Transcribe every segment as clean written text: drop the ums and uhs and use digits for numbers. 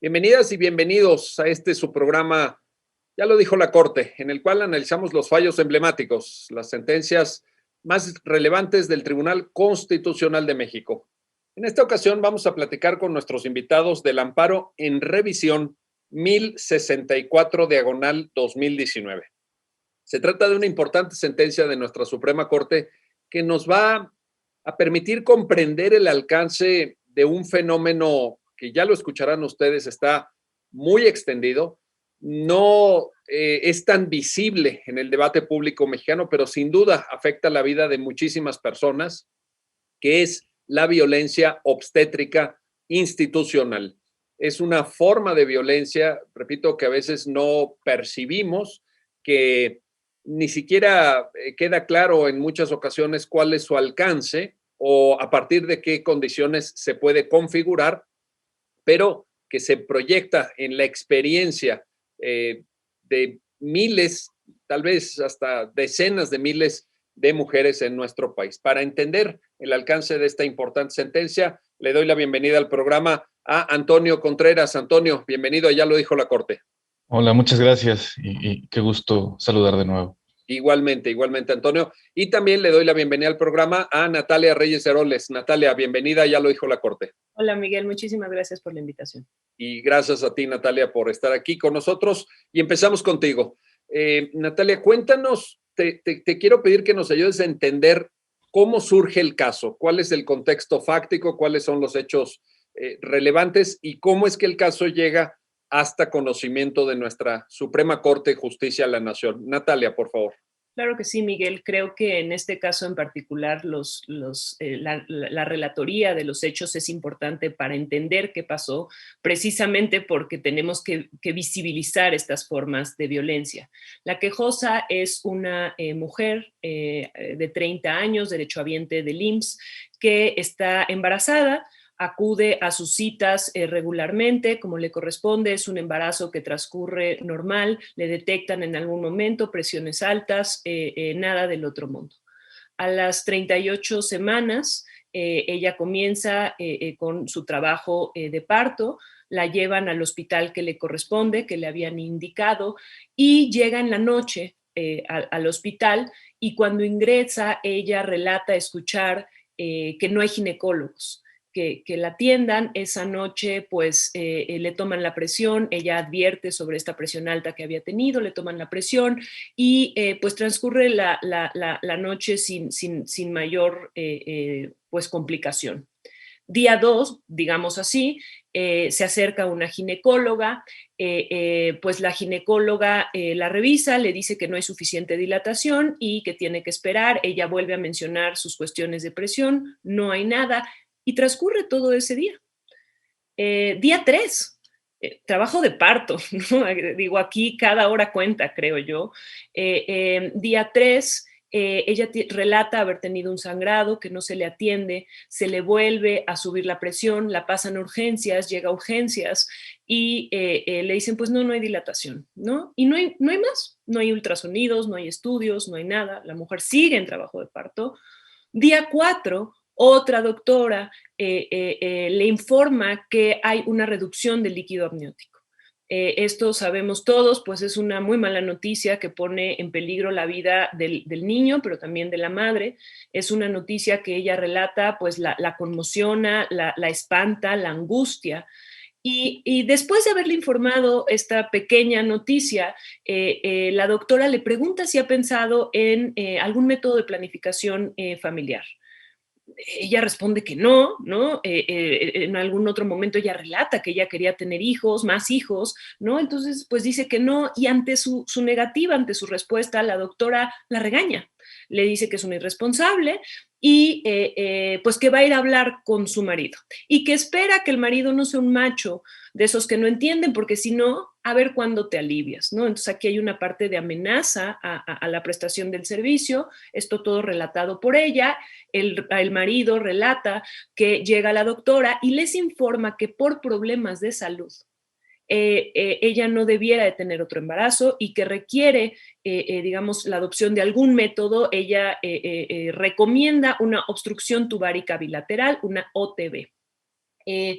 Bienvenidas y bienvenidos a este su programa, ya lo dijo la Corte, en el cual analizamos los fallos emblemáticos, las sentencias más relevantes del Tribunal Constitucional de México. En esta ocasión vamos a platicar con nuestros invitados del amparo en revisión 1064 diagonal 2019. Se trata de una importante sentencia de nuestra Suprema Corte que nos va a permitir comprender el alcance de un fenómeno que ya lo escucharán ustedes, está muy extendido, no es tan visible en el debate público mexicano, pero sin duda afecta la vida de muchísimas personas, que es la violencia obstétrica institucional. Es una forma de violencia, repito, que a veces no percibimos, que ni siquiera queda claro en muchas ocasiones cuál es su alcance o a partir de qué condiciones se puede configurar, pero que se proyecta en la experiencia de miles, tal vez hasta decenas de miles de mujeres en nuestro país. Para entender el alcance de esta importante sentencia, le doy la bienvenida al programa a Antonio Contreras. Antonio, bienvenido, ya lo dijo la Corte. Hola, muchas gracias y qué gusto saludar de nuevo. Igualmente, Antonio. Y también le doy la bienvenida al programa a Natalia Reyes Heroles. Natalia, bienvenida, ya lo dijo la Corte. Hola, Miguel, muchísimas gracias por la invitación. Y gracias a ti, Natalia, por estar aquí con nosotros. Y empezamos contigo. Natalia, cuéntanos, te quiero pedir que nos ayudes a entender cómo surge el caso, cuál es el contexto fáctico, cuáles son los hechos relevantes y cómo es que el caso llega hasta conocimiento de nuestra Suprema Corte de Justicia de la Nación. Natalia, por favor. Claro que sí, Miguel. Creo que en este caso en particular la relatoría de los hechos es importante para entender qué pasó, precisamente porque tenemos que visibilizar estas formas de violencia. La quejosa es una mujer de 30 años, derechohabiente del IMSS, que está embarazada. Acude a sus citas regularmente, como le corresponde, es un embarazo que transcurre normal, le detectan en algún momento presiones altas, nada del otro mundo. A las 38 semanas, ella comienza con su trabajo de parto, la llevan al hospital que le corresponde, que le habían indicado, y llega en la noche al hospital, y cuando ingresa, ella relata escuchar que no hay ginecólogos. Que la atiendan esa noche, pues le toman la presión, ella advierte sobre esta presión alta que había tenido, le toman la presión y pues transcurre la noche sin mayor pues complicación. Día 2, digamos así, se acerca una ginecóloga, pues la ginecóloga la revisa, le dice que no hay suficiente dilatación y que tiene que esperar, ella vuelve a mencionar sus cuestiones de presión, no hay nada, y transcurre todo ese día. Día 3, trabajo de parto, ¿no? Digo, aquí cada hora cuenta, creo yo. Día 3, ella relata haber tenido un sangrado que no se le atiende, se le vuelve a subir la presión, la pasan a urgencias, llega a urgencias y le dicen, pues no hay dilatación, ¿no? Y no hay más, no hay ultrasonidos, no hay estudios, no hay nada, la mujer sigue en trabajo de parto. Día 4, otra doctora le informa que hay una reducción del líquido amniótico. Esto sabemos todos, pues es una muy mala noticia que pone en peligro la vida del niño, pero también de la madre. Es una noticia que ella relata, pues la conmociona, la espanta, la angustia. Y después de haberle informado esta pequeña noticia, la doctora le pregunta si ha pensado en algún método de planificación familiar. Ella responde que no, ¿no? En algún otro momento ella relata que ella quería tener hijos, más hijos, ¿no? Entonces, pues dice que no, y ante su negativa, ante su respuesta, la doctora la regaña, le dice que es una irresponsable y pues que va a ir a hablar con su marido y que espera que el marido no sea un macho de esos que no entienden, porque si no, a ver cuándo te alivias, ¿no? Entonces aquí hay una parte de amenaza a la prestación del servicio, esto todo relatado por ella. El marido relata que llega la doctora y les informa que por problemas de salud ella no debiera de tener otro embarazo y que requiere, digamos, la adopción de algún método. Ella recomienda una obstrucción tubárica bilateral, una OTB.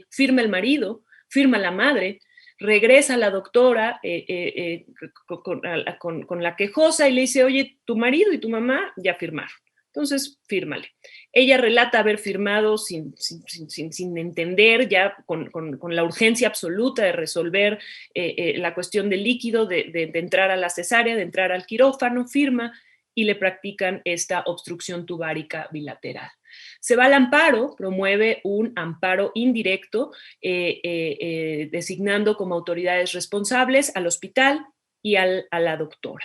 Firma el marido, firma la madre, regresa la doctora con la quejosa y le dice, oye, tu marido y tu mamá ya firmaron. Entonces, fírmale. Ella relata haber firmado sin entender, ya con la urgencia absoluta de resolver la cuestión del líquido, de entrar a la cesárea, de entrar al quirófano, firma y le practican esta obstrucción tubárica bilateral. Se va al amparo, promueve un amparo indirecto, designando como autoridades responsables al hospital y a la doctora.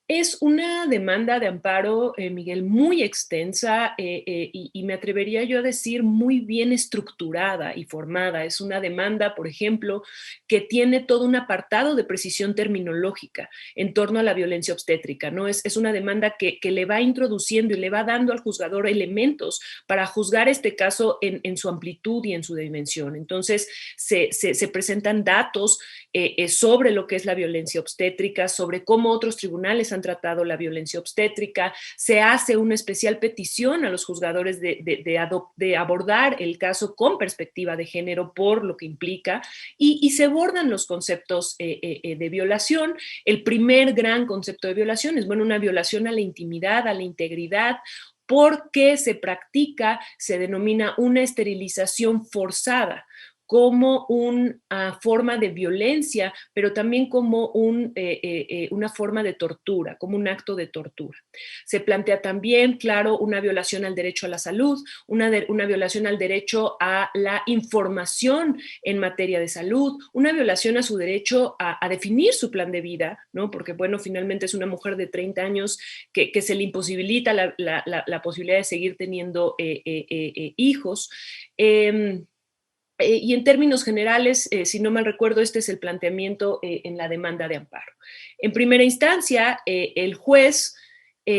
Es una demanda de amparo, Miguel, muy extensa y me atrevería yo a decir muy bien estructurada y formada. Es una demanda, por ejemplo, que tiene todo un apartado de precisión terminológica en torno a la violencia obstétrica, ¿no? Es una demanda que le va introduciendo y le va dando al juzgador elementos para juzgar este caso en su amplitud y en su dimensión. Entonces, se presentan datos sobre lo que es la violencia obstétrica, sobre cómo otros tribunales han tratado la violencia obstétrica, se hace una especial petición a los juzgadores de abordar el caso con perspectiva de género por lo que implica y se abordan los conceptos de violación. El primer gran concepto de violación es, bueno, una violación a la intimidad, a la integridad, porque se practica, se denomina una esterilización forzada como una forma de violencia, pero también como una forma de tortura, como un acto de tortura. Se plantea también, claro, una violación al derecho a la salud, una violación al derecho a la información en materia de salud, una violación a su derecho a definir su plan de vida, ¿no? Porque, bueno, finalmente es una mujer de 30 años que se le imposibilita la posibilidad de seguir teniendo hijos. Y en términos generales, si no mal recuerdo, este es el planteamiento en la demanda de amparo. En primera instancia, el juez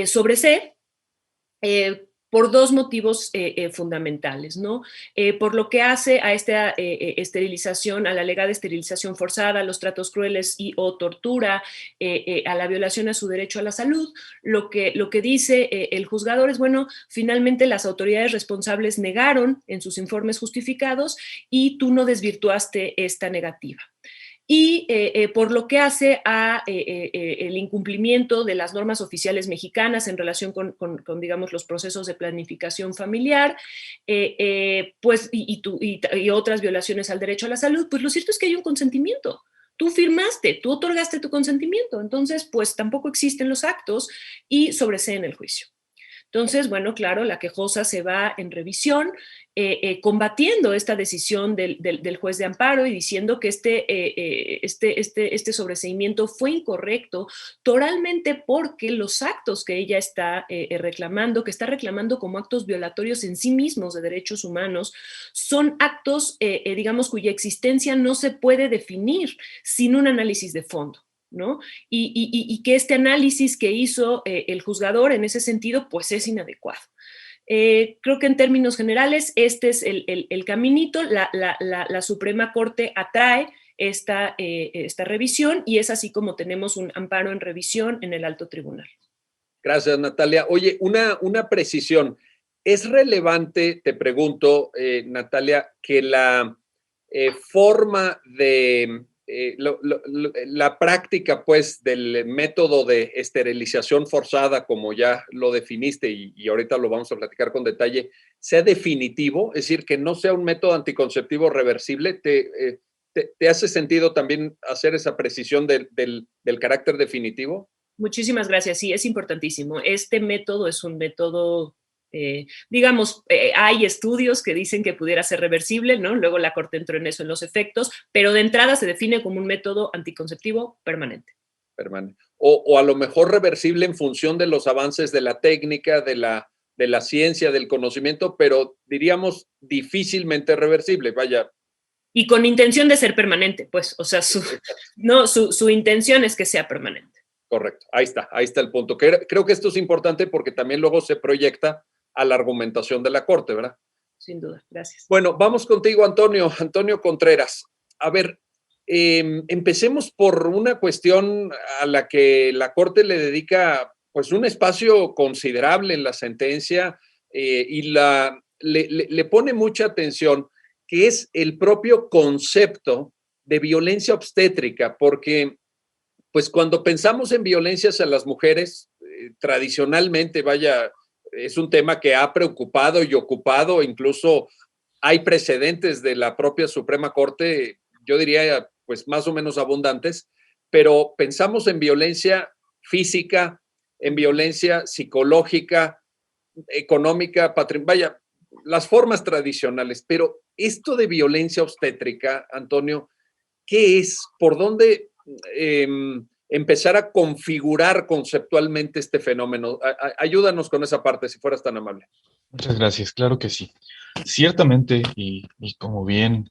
sobresee por dos motivos fundamentales, ¿no? Por lo que hace a esta esterilización, a la alegada esterilización forzada, a los tratos crueles y o tortura, a la violación a su derecho a la salud, lo que dice el juzgador es, bueno, finalmente las autoridades responsables negaron en sus informes justificados y tú no desvirtuaste esta negativa. Y por lo que hace a el incumplimiento de las normas oficiales mexicanas en relación con digamos, los procesos de planificación familiar, pues, y otras violaciones al derecho a la salud, pues lo cierto es que hay un consentimiento. Tú firmaste, tú otorgaste tu consentimiento, entonces, pues tampoco existen los actos y sobresee en el juicio. Entonces, bueno, claro, la quejosa se va en revisión, combatiendo esta decisión del juez de amparo y diciendo que este sobreseimiento fue incorrecto toralmente porque los actos que ella está reclamando, que está reclamando como actos violatorios en sí mismos de derechos humanos, son actos, digamos, cuya existencia no se puede definir sin un análisis de fondo, ¿no? Y que este análisis que hizo el juzgador en ese sentido, pues es inadecuado. Creo que en términos generales este es el caminito. La Suprema Corte atrae esta revisión y es así como tenemos un amparo en revisión en el alto tribunal. Gracias, Natalia. Oye, una precisión. ¿Es relevante, te pregunto, Natalia, que la forma de la práctica, pues, del método de esterilización forzada, como ya lo definiste y ahorita lo vamos a platicar con detalle, sea definitivo? Es decir, que no sea un método anticonceptivo reversible. ¿Te hace sentido también hacer esa precisión del carácter definitivo? Muchísimas gracias. Sí, es importantísimo. Este método es un método, digamos, hay estudios que dicen que pudiera ser reversible, ¿no? Luego la Corte entró en eso, en los efectos, pero de entrada se define como un método anticonceptivo permanente. Permanente. O a lo mejor reversible en función de los avances de la técnica, de la ciencia, del conocimiento, pero diríamos difícilmente reversible, vaya. Y con intención de ser permanente, pues, o sea, su intención es que sea permanente. Correcto, ahí está el punto. Creo que esto es importante porque también luego se proyecta a la argumentación de la Corte, ¿verdad? Sin duda, gracias. Bueno, vamos contigo, Antonio Contreras. A ver, empecemos por una cuestión a la que la Corte le dedica pues un espacio considerable en la sentencia y le pone mucha atención, que es el propio concepto de violencia obstétrica, porque pues cuando pensamos en violencia hacia las mujeres, tradicionalmente, vaya, es un tema que ha preocupado y ocupado, incluso hay precedentes de la propia Suprema Corte, yo diría, pues más o menos abundantes, pero pensamos en violencia física, en violencia psicológica, económica, vaya, las formas tradicionales, pero esto de violencia obstétrica, Antonio, ¿qué es? ¿Por dónde empezar a configurar conceptualmente este fenómeno? Ayúdanos con esa parte, si fueras tan amable. Muchas gracias, claro que sí. Ciertamente, y como bien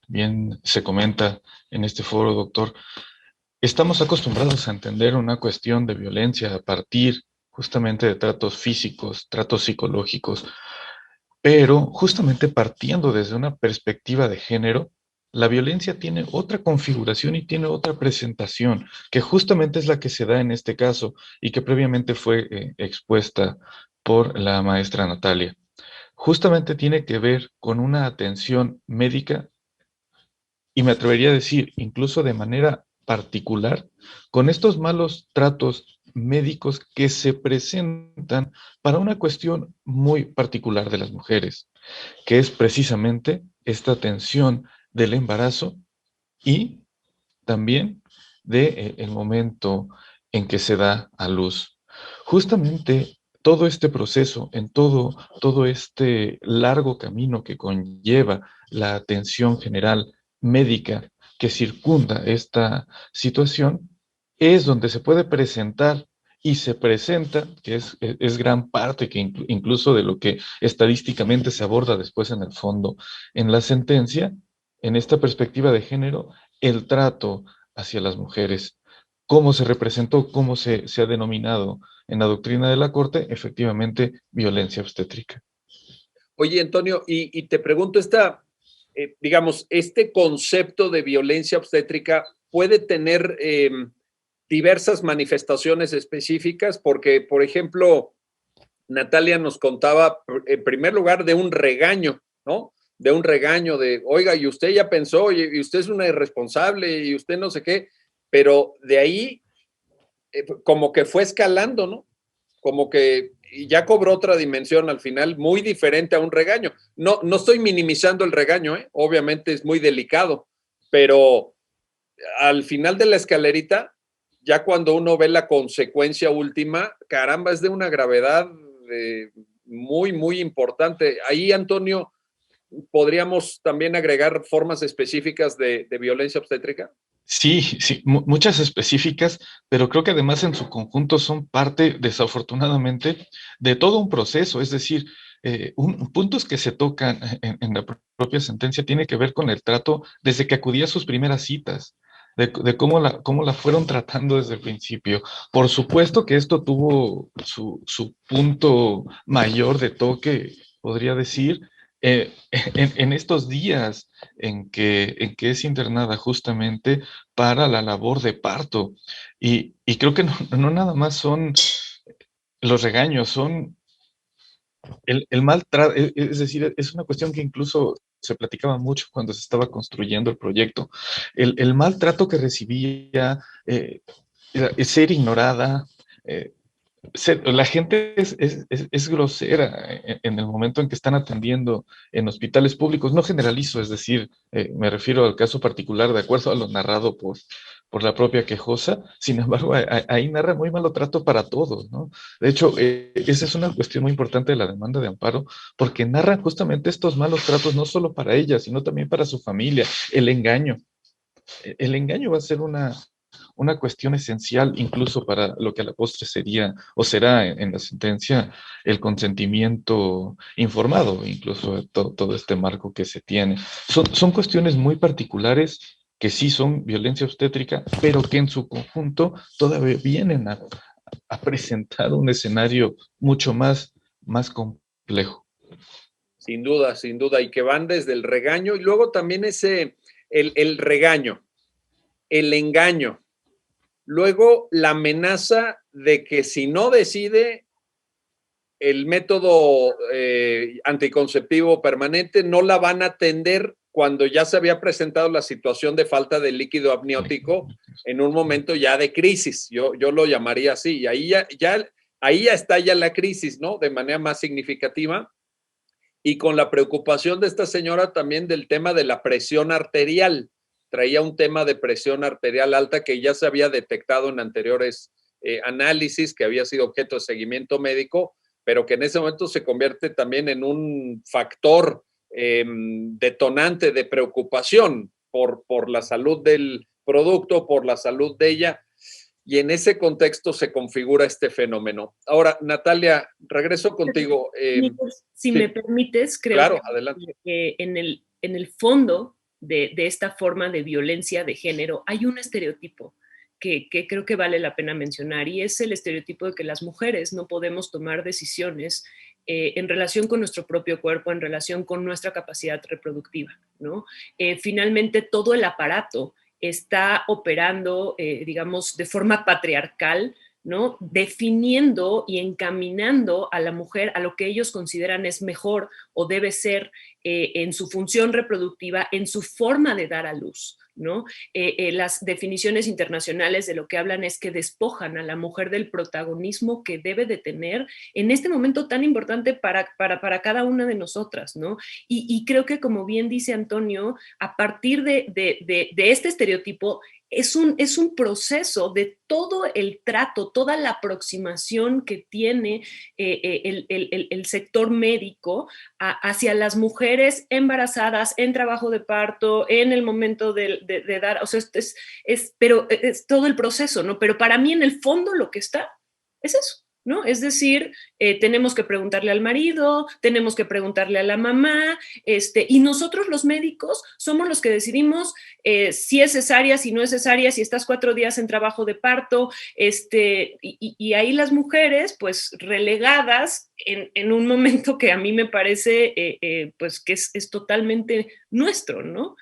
se comenta en este foro, doctor, estamos acostumbrados a entender una cuestión de violencia a partir justamente de tratos físicos, tratos psicológicos, pero justamente partiendo desde una perspectiva de género, la violencia tiene otra configuración y tiene otra presentación, que justamente es la que se da en este caso y que previamente fue expuesta por la maestra Natalia. Justamente tiene que ver con una atención médica y me atrevería a decir, incluso de manera particular, con estos malos tratos médicos que se presentan para una cuestión muy particular de las mujeres, que es precisamente esta atención del embarazo y también de el momento en que se da a luz. Justamente todo este proceso, en todo este largo camino que conlleva la atención general médica que circunda esta situación, es donde se puede presentar y se presenta, que es gran parte que incluso de lo que estadísticamente se aborda después en el fondo en la sentencia, en esta perspectiva de género, el trato hacia las mujeres. ¿Cómo se representó, cómo se ha denominado en la doctrina de la Corte? Efectivamente, violencia obstétrica. Oye, Antonio, y te pregunto, digamos, este concepto de violencia obstétrica puede tener diversas manifestaciones específicas, porque, por ejemplo, Natalia nos contaba, en primer lugar, de un regaño, ¿no? De un regaño de, oiga, y usted ya pensó, y usted es una irresponsable, y usted no sé qué, pero de ahí como que fue escalando, ¿no? Como que ya cobró otra dimensión al final, muy diferente a un regaño. No estoy minimizando el regaño, ¿eh? Obviamente es muy delicado, pero al final de la escalerita, ya cuando uno ve la consecuencia última, caramba, es de una gravedad muy importante. Ahí, Antonio, ¿podríamos también agregar formas específicas de violencia obstétrica? Sí, muchas específicas, pero creo que además en su conjunto son parte, desafortunadamente, de todo un proceso. Es decir, puntos que se tocan en la propia sentencia tiene que ver con el trato desde que acudía a sus primeras citas, de cómo la fueron tratando desde el principio. Por supuesto que esto tuvo su punto mayor de toque, podría decir, en estos días en que es internada justamente para la labor de parto. Y creo que no nada más son los regaños, son el maltrato, es decir, es una cuestión que incluso se platicaba mucho cuando se estaba construyendo el proyecto. El maltrato que recibía, ser ignorada, eh, la gente es grosera en el momento en que están atendiendo en hospitales públicos. No generalizo, es decir, me refiero al caso particular de acuerdo a lo narrado por la propia quejosa. Sin embargo, ahí narra muy malo trato para todos, ¿no? De hecho, esa es una cuestión muy importante de la demanda de amparo, porque narra justamente estos malos tratos no solo para ella, sino también para su familia, el engaño. El engaño va a ser una cuestión esencial incluso para lo que a la postre sería o será en la sentencia el consentimiento informado, incluso todo este marco que se tiene. Son cuestiones muy particulares que sí son violencia obstétrica, pero que en su conjunto todavía vienen a presentar un escenario mucho más complejo. Sin duda, sin duda, y que van desde el regaño y luego también el regaño, el engaño, luego la amenaza de que si no decide el método anticonceptivo permanente, no la van a atender cuando ya se había presentado la situación de falta de líquido amniótico en un momento ya de crisis, yo lo llamaría así, y ahí ya está ya la crisis, ¿no? De manera más significativa, y con la preocupación de esta señora también del tema de la presión arterial. Traía un tema de presión arterial alta que ya se había detectado en anteriores análisis, que había sido objeto de seguimiento médico, pero que en ese momento se convierte también en un factor detonante de preocupación por la salud del producto, por la salud de ella, y en ese contexto se configura este fenómeno. Ahora, Natalia, regreso contigo. Si me permites, creo claro, adelante. que en el fondo de esta forma de violencia de género hay un estereotipo que creo que vale la pena mencionar, y es el estereotipo de que las mujeres no podemos tomar decisiones en relación con nuestro propio cuerpo, en relación con nuestra capacidad reproductiva, ¿no? Finalmente, todo el aparato está operando, digamos, de forma patriarcal, ¿no? Definiendo y encaminando a la mujer a lo que ellos consideran es mejor o debe ser en su función reproductiva, en su forma de dar a luz, ¿no? Las definiciones internacionales de lo que hablan es que despojan a la mujer del protagonismo que debe de tener en este momento tan importante para cada una de nosotras, ¿no? Y creo que, como bien dice Antonio, a partir de este estereotipo, es un proceso de todo el trato, toda la aproximación que tiene el sector médico hacia las mujeres embarazadas, en trabajo de parto, en el momento de dar, o sea, pero es todo el proceso, ¿no? Pero para mí en el fondo lo que está es eso, ¿no? Es decir, tenemos que preguntarle al marido, tenemos que preguntarle a la mamá, y nosotros los médicos somos los que decidimos si es cesárea, si no es cesárea, si estás 4 días en trabajo de parto, y ahí las mujeres, pues, relegadas en un momento que a mí me parece, pues, que es totalmente nuestro, ¿no?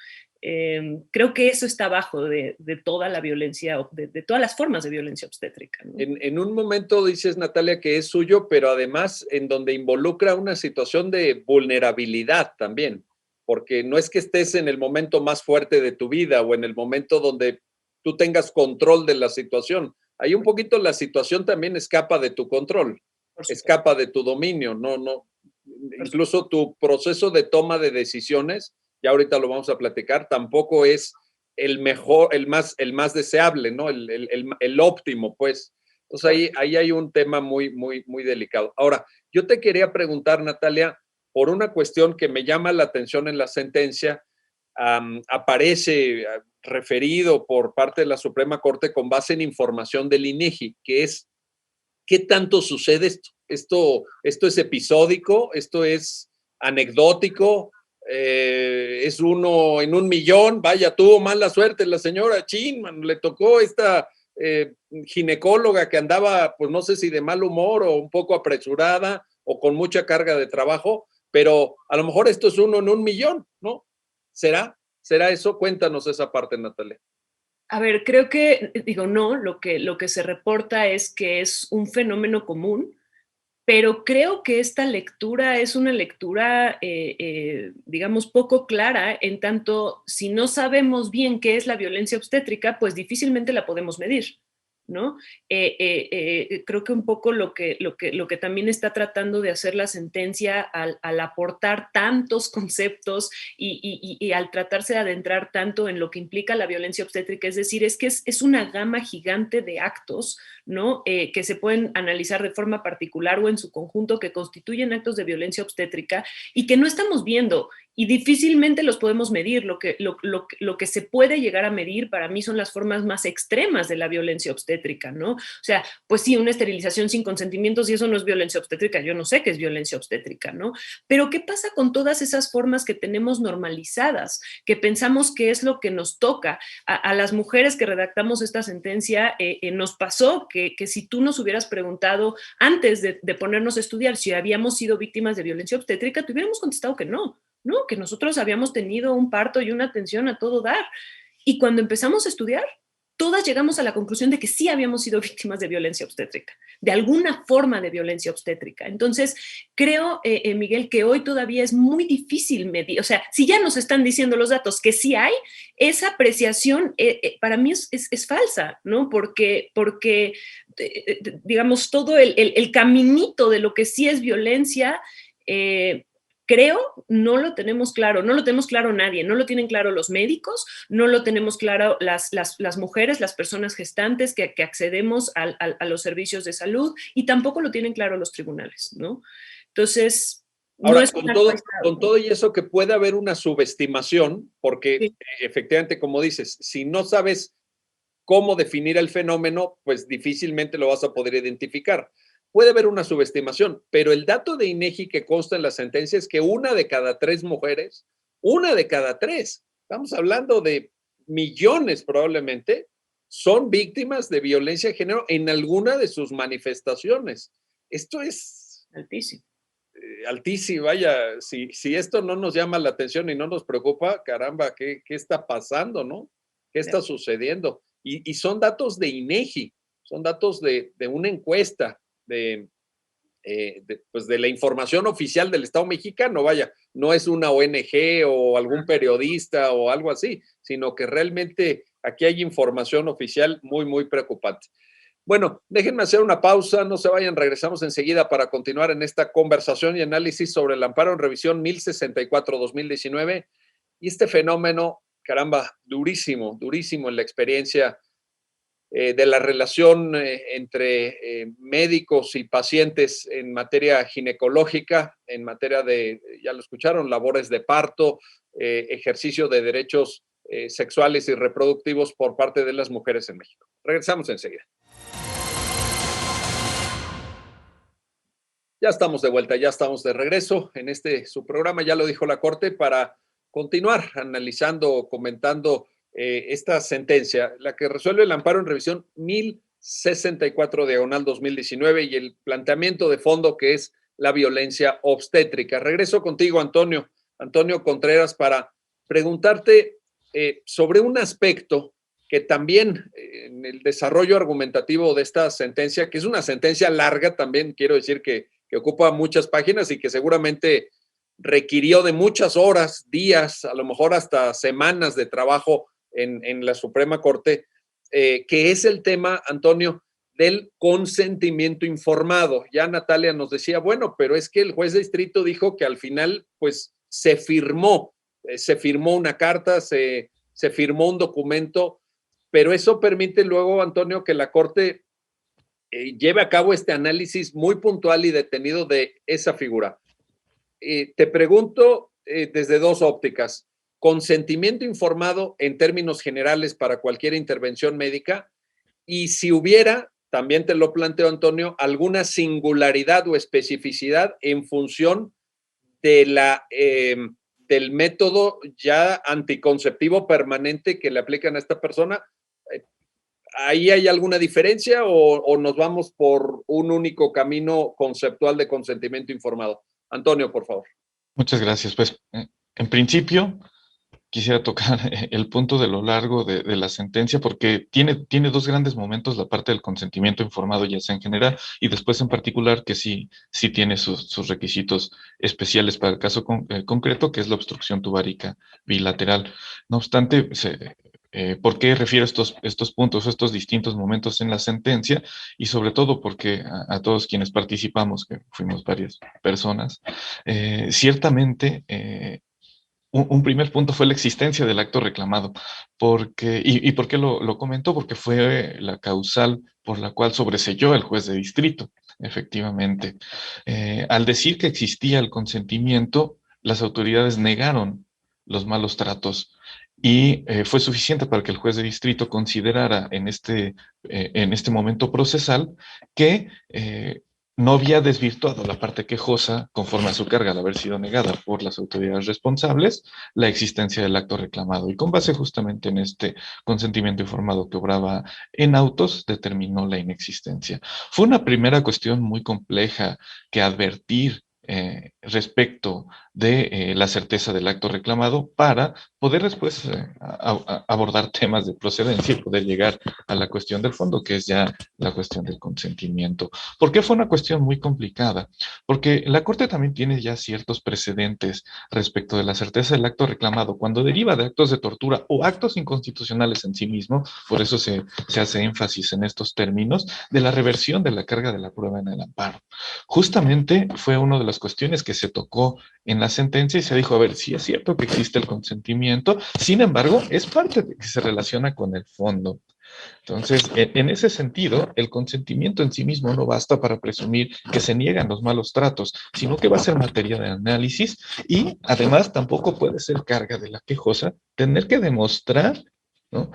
Creo que eso está abajo de toda la violencia, de todas las formas de violencia obstétrica, ¿no? En un momento dices, Natalia, que es suyo, pero además en donde involucra una situación de vulnerabilidad también, porque no es que estés en el momento más fuerte de tu vida o en el momento donde tú tengas control de la situación. Ahí un poquito la situación también escapa de tu control, escapa de tu dominio, no, incluso tu proceso de toma de decisiones, ya ahorita lo vamos a platicar, tampoco es el mejor, el más deseable, ¿no? El óptimo, pues. Entonces ahí hay un tema muy, muy, muy delicado. Ahora, yo te quería preguntar, Natalia, por una cuestión que me llama la atención en la sentencia, aparece referido por parte de la Suprema Corte con base en información del INEGI, que es, ¿qué tanto sucede esto? Esto es episódico, esto es anecdótico, es uno en 1,000,000, vaya, tuvo mala suerte la señora Chin, le tocó esta ginecóloga que andaba, pues no sé si de mal humor o un poco apresurada o con mucha carga de trabajo, pero a lo mejor esto es uno en 1,000,000, ¿no? ¿Será eso? Cuéntanos esa parte, Natalia. A ver, creo que, digo, no, lo que se reporta es que es un fenómeno común, pero creo que esta lectura es una lectura, digamos, poco clara, en tanto, si no sabemos bien qué es la violencia obstétrica, pues difícilmente la podemos medir, ¿no? Creo que un poco lo que también está tratando de hacer la sentencia al aportar tantos conceptos y al tratarse de adentrar tanto en lo que implica la violencia obstétrica, es decir, es que es una gama gigante de actos, ¿no? Que se pueden analizar de forma particular o en su conjunto, que constituyen actos de violencia obstétrica y que no estamos viendo y difícilmente los podemos medir. Lo que se puede llegar a medir para mí son las formas más extremas de la violencia obstétrica, ¿no? O sea, pues sí, una esterilización sin consentimiento, si eso no es violencia obstétrica, yo no sé qué es violencia obstétrica, ¿no? Pero ¿qué pasa con todas esas formas que tenemos normalizadas, que pensamos que es lo que nos toca? A las mujeres que redactamos esta sentencia nos pasó que si tú nos hubieras preguntado antes de ponernos a estudiar si habíamos sido víctimas de violencia obstétrica, te hubiéramos contestado que no, ¿no? Que nosotros habíamos tenido un parto y una atención a todo dar. Y cuando empezamos a estudiar, todas llegamos a la conclusión de que sí habíamos sido víctimas de violencia obstétrica, de alguna forma de violencia obstétrica. Entonces, creo, Miguel, que hoy todavía es muy difícil medir, o sea, si ya nos están diciendo los datos que sí hay, esa apreciación para mí es falsa, ¿no? Porque digamos, todo el caminito de lo que sí es violencia, creo, no lo tenemos claro, no lo tenemos claro nadie, no lo tienen claro los médicos, no lo tenemos claro las mujeres, las personas gestantes que accedemos a los servicios de salud, y tampoco lo tienen claro los tribunales, ¿no? Entonces, ahora, no es con todo y eso, que puede haber una subestimación, porque sí, efectivamente, como dices, si no sabes cómo definir el fenómeno, pues difícilmente lo vas a poder identificar. Puede haber una subestimación, pero el dato de INEGI que consta en la sentencia es que 1 de cada 3 mujeres, 1 de cada 3, estamos hablando de millones probablemente, son víctimas de violencia de género en alguna de sus manifestaciones. Esto es altísimo. altísimo, vaya, si esto no nos llama la atención y no nos preocupa, caramba, ¿qué está pasando, no? ¿Qué está sucediendo? Y son datos de INEGI, son datos de una encuesta, pues de la información oficial del Estado mexicano, vaya, no es una ONG o algún periodista o algo así, sino que realmente aquí hay información oficial muy, muy preocupante. Bueno, déjenme hacer una pausa, no se vayan, regresamos enseguida para continuar en esta conversación y análisis sobre el amparo en revisión 1064-2019 y este fenómeno, caramba, durísimo, durísimo en la experiencia de la relación entre médicos y pacientes en materia ginecológica, en materia de, ya lo escucharon, labores de parto, ejercicio de derechos sexuales y reproductivos por parte de las mujeres en México. Regresamos enseguida. Ya estamos de vuelta, ya estamos de regreso en su programa, ya lo dijo la Corte, para continuar analizando, comentando esta sentencia, la que resuelve el amparo en revisión 1064/2019 y el planteamiento de fondo que es la violencia obstétrica. Regreso contigo, Antonio Contreras, para preguntarte sobre un aspecto que también en el desarrollo argumentativo de esta sentencia, que es una sentencia larga también, quiero decir que ocupa muchas páginas y que seguramente requirió de muchas horas, días, a lo mejor hasta semanas de trabajo en la Suprema Corte, que es el tema, Antonio, del consentimiento informado. Ya Natalia nos decía, bueno, pero es que el juez de distrito dijo que al final, pues, se firmó una carta, se firmó un documento, pero eso permite luego, Antonio, que la Corte lleve a cabo este análisis muy puntual y detenido de esa figura. Te pregunto desde dos ópticas. Consentimiento informado en términos generales para cualquier intervención médica, y si hubiera, también te lo planteo, Antonio, alguna singularidad o especificidad en función de del método ya anticonceptivo permanente que le aplican a esta persona. ¿Ahí hay alguna diferencia o nos vamos por un único camino conceptual de consentimiento informado? Antonio, por favor. Muchas gracias. Pues, en principio, quisiera tocar el punto de lo largo de la sentencia, porque tiene dos grandes momentos, la parte del consentimiento informado, ya sea en general, y después en particular, que sí tiene sus requisitos especiales para el caso concreto, que es la obstrucción tubárica bilateral. No obstante, ¿por qué refiero estos puntos, estos distintos momentos en la sentencia? Y sobre todo porque a todos quienes participamos, que fuimos varias personas, ciertamente un primer punto fue la existencia del acto reclamado. ¿Y por qué lo comento? Porque fue la causal por la cual sobreseyó el juez de distrito, efectivamente. Al decir que existía el consentimiento, las autoridades negaron los malos tratos y fue suficiente para que el juez de distrito considerara en este momento procesal que no había desvirtuado la parte quejosa conforme a su carga al haber sido negada por las autoridades responsables la existencia del acto reclamado. Y con base justamente en este consentimiento informado que obraba en autos, determinó la inexistencia. Fue una primera cuestión muy compleja que advertir respecto de la certeza del acto reclamado para poder después abordar temas de procedencia y poder llegar a la cuestión del fondo, que es ya la cuestión del consentimiento. ¿Por qué fue una cuestión muy complicada? Porque la Corte también tiene ya ciertos precedentes respecto de la certeza del acto reclamado cuando deriva de actos de tortura o actos inconstitucionales en sí mismo, por eso se hace énfasis en estos términos, de la reversión de la carga de la prueba en el amparo. Justamente fue una de las cuestiones que se tocó en la sentencia y se dijo, a ver, sí es cierto que existe el consentimiento, sin embargo, es parte de que se relaciona con el fondo. Entonces, en ese sentido, el consentimiento en sí mismo no basta para presumir que se niegan los malos tratos, sino que va a ser materia de análisis y además tampoco puede ser carga de la quejosa tener que demostrar, ¿no?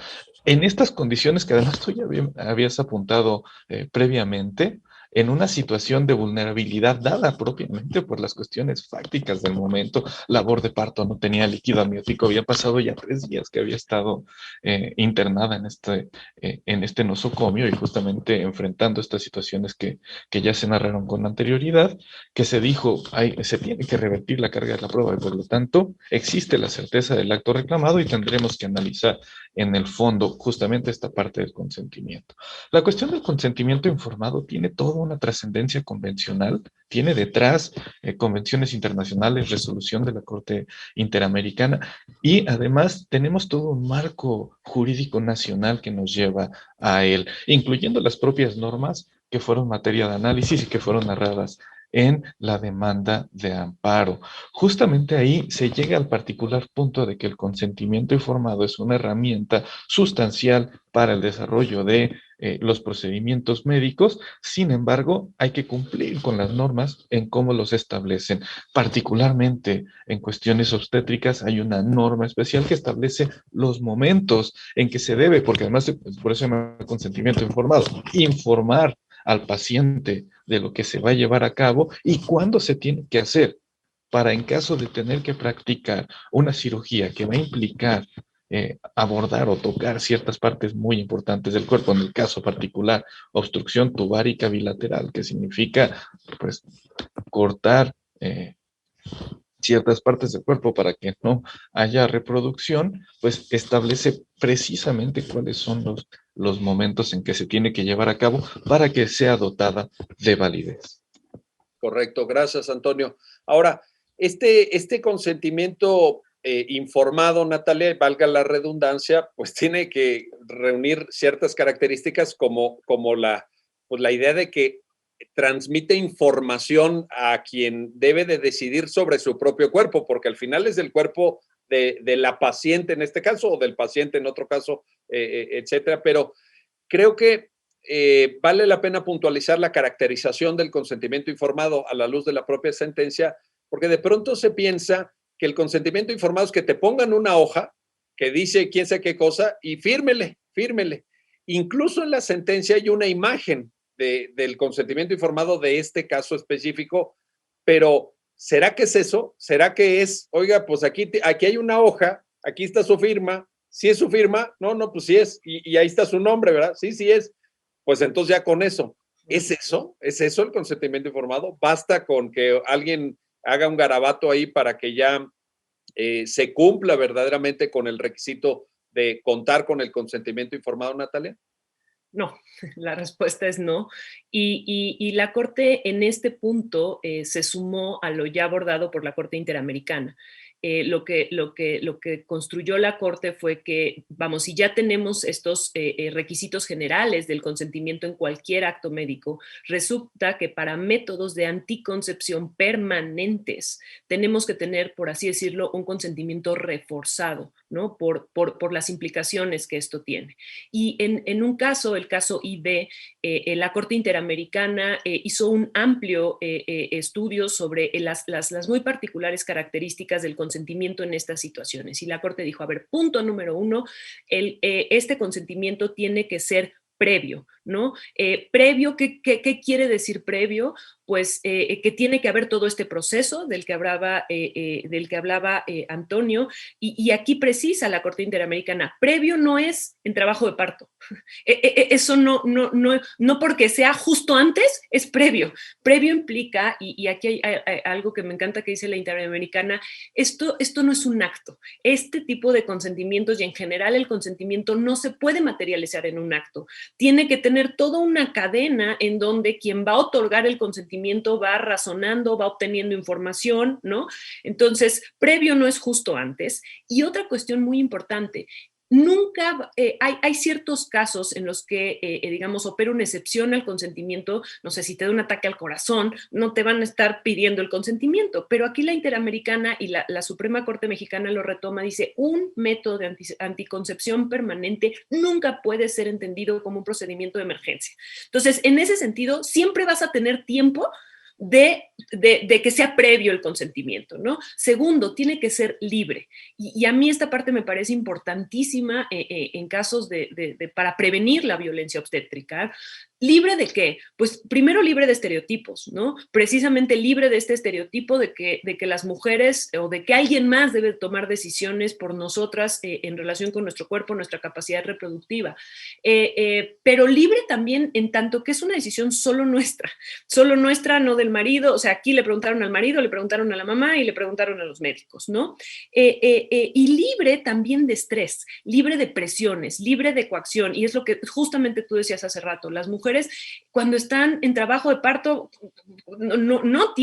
En estas condiciones que además tú ya habías apuntado previamente, en una situación de vulnerabilidad dada propiamente por las cuestiones fácticas del momento, labor de parto, no tenía líquido amniótico, había pasado ya 3 días que había estado internada en este nosocomio y justamente enfrentando estas situaciones que ya se narraron con anterioridad, que se dijo, se tiene que revertir la carga de la prueba y por lo tanto existe la certeza del acto reclamado y tendremos que analizar en el fondo justamente esta parte del consentimiento. La cuestión del consentimiento informado tiene toda una trascendencia convencional, tiene detrás convenciones internacionales, resolución de la Corte Interamericana y además tenemos todo un marco jurídico nacional que nos lleva a él, incluyendo las propias normas que fueron materia de análisis y que fueron narradas en la demanda de amparo. Justamente ahí se llega al particular punto de que el consentimiento informado es una herramienta sustancial para el desarrollo de los procedimientos médicos, sin embargo, hay que cumplir con las normas en cómo los establecen. Particularmente en cuestiones obstétricas hay una norma especial que establece los momentos en que se debe, porque además por eso se llama consentimiento informado, informar al paciente de lo que se va a llevar a cabo y cuándo se tiene que hacer para en caso de tener que practicar una cirugía que va a implicar abordar o tocar ciertas partes muy importantes del cuerpo, en el caso particular, obstrucción tubárica bilateral, que significa pues cortar ciertas partes del cuerpo para que no haya reproducción, pues establece precisamente cuáles son los momentos en que se tiene que llevar a cabo para que sea dotada de validez. Correcto, gracias, Antonio. Ahora, este consentimiento informado, Natalia, valga la redundancia, pues tiene que reunir ciertas características como la idea de que transmite información a quien debe de decidir sobre su propio cuerpo, porque al final es el cuerpo de la paciente en este caso, o del paciente en otro caso, etcétera. Pero creo que vale la pena puntualizar la caracterización del consentimiento informado a la luz de la propia sentencia, porque de pronto se piensa que el consentimiento informado es que te pongan una hoja que dice quién sabe qué cosa y fírmele, fírmele. Incluso en la sentencia hay una imagen del consentimiento informado de este caso específico, pero ¿será que es eso? ¿Será que es, oiga, pues aquí hay una hoja, aquí está su firma? ¿Sí es su firma? No, pues sí es, y ahí está su nombre, ¿verdad? Sí es. Pues entonces ya con eso, ¿es eso? ¿Es eso el consentimiento informado? ¿Basta con que alguien haga un garabato ahí para que ya se cumpla verdaderamente con el requisito de contar con el consentimiento informado, Natalia? No, la respuesta es no. Y la Corte en este punto se sumó a lo ya abordado por la Corte Interamericana. Lo que construyó la Corte fue que, vamos, si ya tenemos estos requisitos generales del consentimiento en cualquier acto médico, resulta que para métodos de anticoncepción permanentes tenemos que tener, por así decirlo, un consentimiento reforzado, ¿no? Por las implicaciones que esto tiene. Y en un caso, el caso IB, la Corte Interamericana hizo un amplio estudio sobre las muy particulares características del consentimiento en estas situaciones. Y la Corte dijo, a ver, punto número 1, este consentimiento tiene que ser previo, ¿no? Previo, ¿qué quiere decir previo? pues que tiene que haber todo este proceso del que hablaba Antonio, y aquí precisa la Corte Interamericana, previo no es en trabajo de parto. Eso no porque sea justo antes, es previo. Previo implica, y aquí hay algo que me encanta que dice la Interamericana, esto no es un acto. Este tipo de consentimientos y en general el consentimiento no se puede materializar en un acto. Tiene que tener toda una cadena en donde quien va a otorgar el consentimiento va razonando, va obteniendo información, ¿no? Entonces, previo no es justo antes. Y otra cuestión muy importante, nunca hay ciertos casos en los que, digamos, opera una excepción al consentimiento. No sé, si te da un ataque al corazón, no te van a estar pidiendo el consentimiento, pero aquí la Interamericana y la Suprema Corte Mexicana lo retoma, dice, un método de anticoncepción permanente nunca puede ser entendido como un procedimiento de emergencia. Entonces, en ese sentido, siempre vas a tener tiempo de que sea previo el consentimiento, ¿no? Segundo, tiene que ser libre. Y a mí esta parte me parece importantísima en casos para prevenir la violencia obstétrica. ¿Libre de qué? Pues primero libre de estereotipos, ¿no? Precisamente libre de este estereotipo de que las mujeres o de que alguien más debe tomar decisiones por nosotras en relación con nuestro cuerpo, nuestra capacidad reproductiva. Pero libre también en tanto que es una decisión solo nuestra, no del marido. O sea, aquí le preguntaron al marido, le preguntaron a la mamá y le preguntaron a los médicos, ¿no? Y libre también de estrés, libre de presiones, libre de coacción. Y es lo que justamente tú decías hace rato, las mujeres cuando están en trabajo de parto no